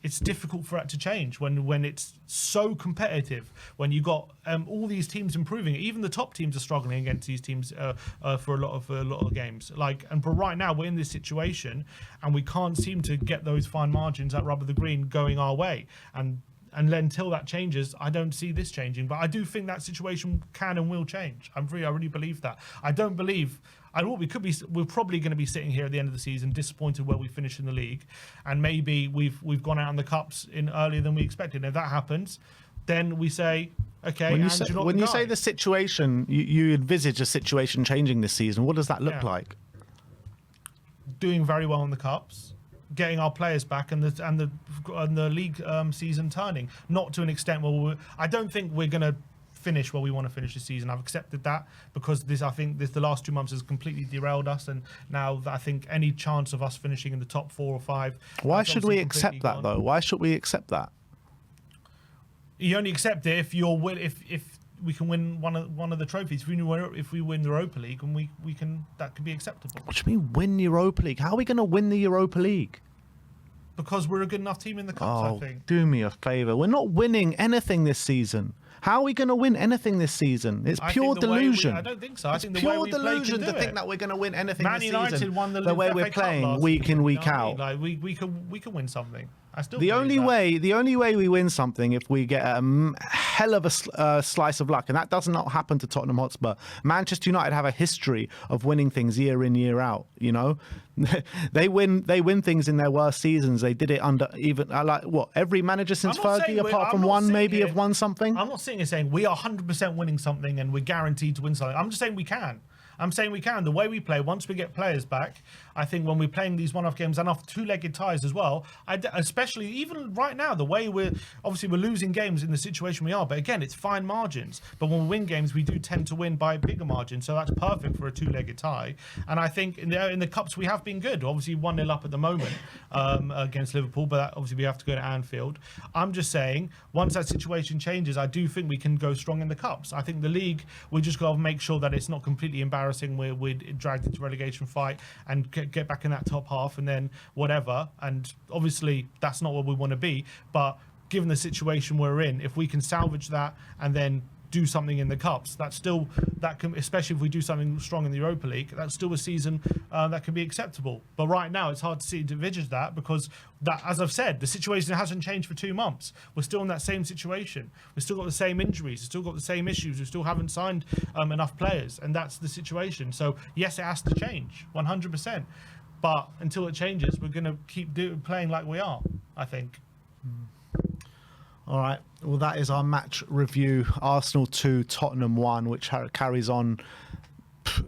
It's difficult for it to change when it's so competitive, when you got all these teams improving. Even the top teams are struggling against these teams for a lot of games. But right now we're in this situation and we can't seem to get those fine margins at Rubber the Green going our way. And until that changes, I don't see this changing. But I do think that situation can and will change. I really believe that. I don't believe. We're probably going to be sitting here at the end of the season disappointed where we finish in the league, and maybe we've gone out in the cups in earlier than we expected. And if that happens, then we say, okay. When you say the situation, you envisage a situation changing this season. What does that look like? Doing very well in the cups, getting our players back, and the league season turning. Not to an extent where I don't think we're going to finish where we want to finish the season. I've accepted that because I think the last 2 months has completely derailed us, and now I think any chance of us finishing in the top 4 or 5. Why should we accept that though? Why should we accept that? You only accept it if we can win one of the trophies. If we win the Europa League, and we can, that could be acceptable. What do you mean win the Europa League? How are we going to win the Europa League? Because we're a good enough team in the cups, I think. Do me a favour. We're not winning anything this season. How are we going to win anything this season? It's pure delusion. I don't think so. I think the pure way we delusion play can to think that we're going to win anything Man this United season. won the way we're playing week in, week out. We can win something. I still the only way we win something if we get a hell of a slice of luck, and that does not happen to Tottenham Hotspur. Manchester United have a history of winning things year in, year out. You know, they win things in their worst seasons. They did it under every manager since Fergie, apart from one, maybe have won something. I'm not sitting here saying we are 100% winning something and we're guaranteed to win something. I'm just saying we can. I'm saying we can. The way we play, once we get players back, I think when we're playing these one-off games and off two-legged ties as well, especially even right now, the way we're losing games in the situation we are. But again, it's fine margins. But when we win games, we do tend to win by bigger margins. So that's perfect for a two-legged tie. And I think in the cups we have been good. Obviously 1-0 up at the moment against Liverpool, but obviously we have to go to Anfield. I'm just saying, once that situation changes, I do think we can go strong in the cups. I think the league, we just got to make sure that it's not completely embarrassing. We're dragged into relegation fight and get back in that top half and then whatever. And obviously that's not what we want to be. But given the situation we're in, if we can salvage that and then do something in the cups, that can, especially if we do something strong in the Europa League, that's still a season that can be acceptable. But right now it's hard to envisage that because that, as I've said, the situation hasn't changed for 2 months. We're still in that same situation. We've still got the same injuries. We've still got the same issues. We still haven't signed enough players, and that's the situation. So yes, it has to change 100%. But until it changes, we're going to keep playing like we are, I think. All right. Well, that is our match review. Arsenal 2, Tottenham 1, which carries on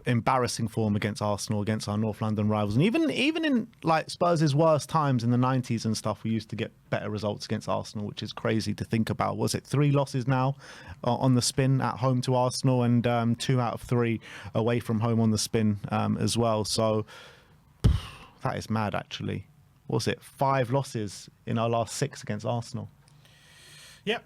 embarrassing form against Arsenal, against our North London rivals. And even in like Spurs' worst times in the 90s and stuff, we used to get better results against Arsenal, which is crazy to think about. Was it 3 losses now on the spin at home to Arsenal, and 2 out of 3 away from home on the spin as well. So that is mad, actually. Was it 5 losses in our last 6 against Arsenal? Yep.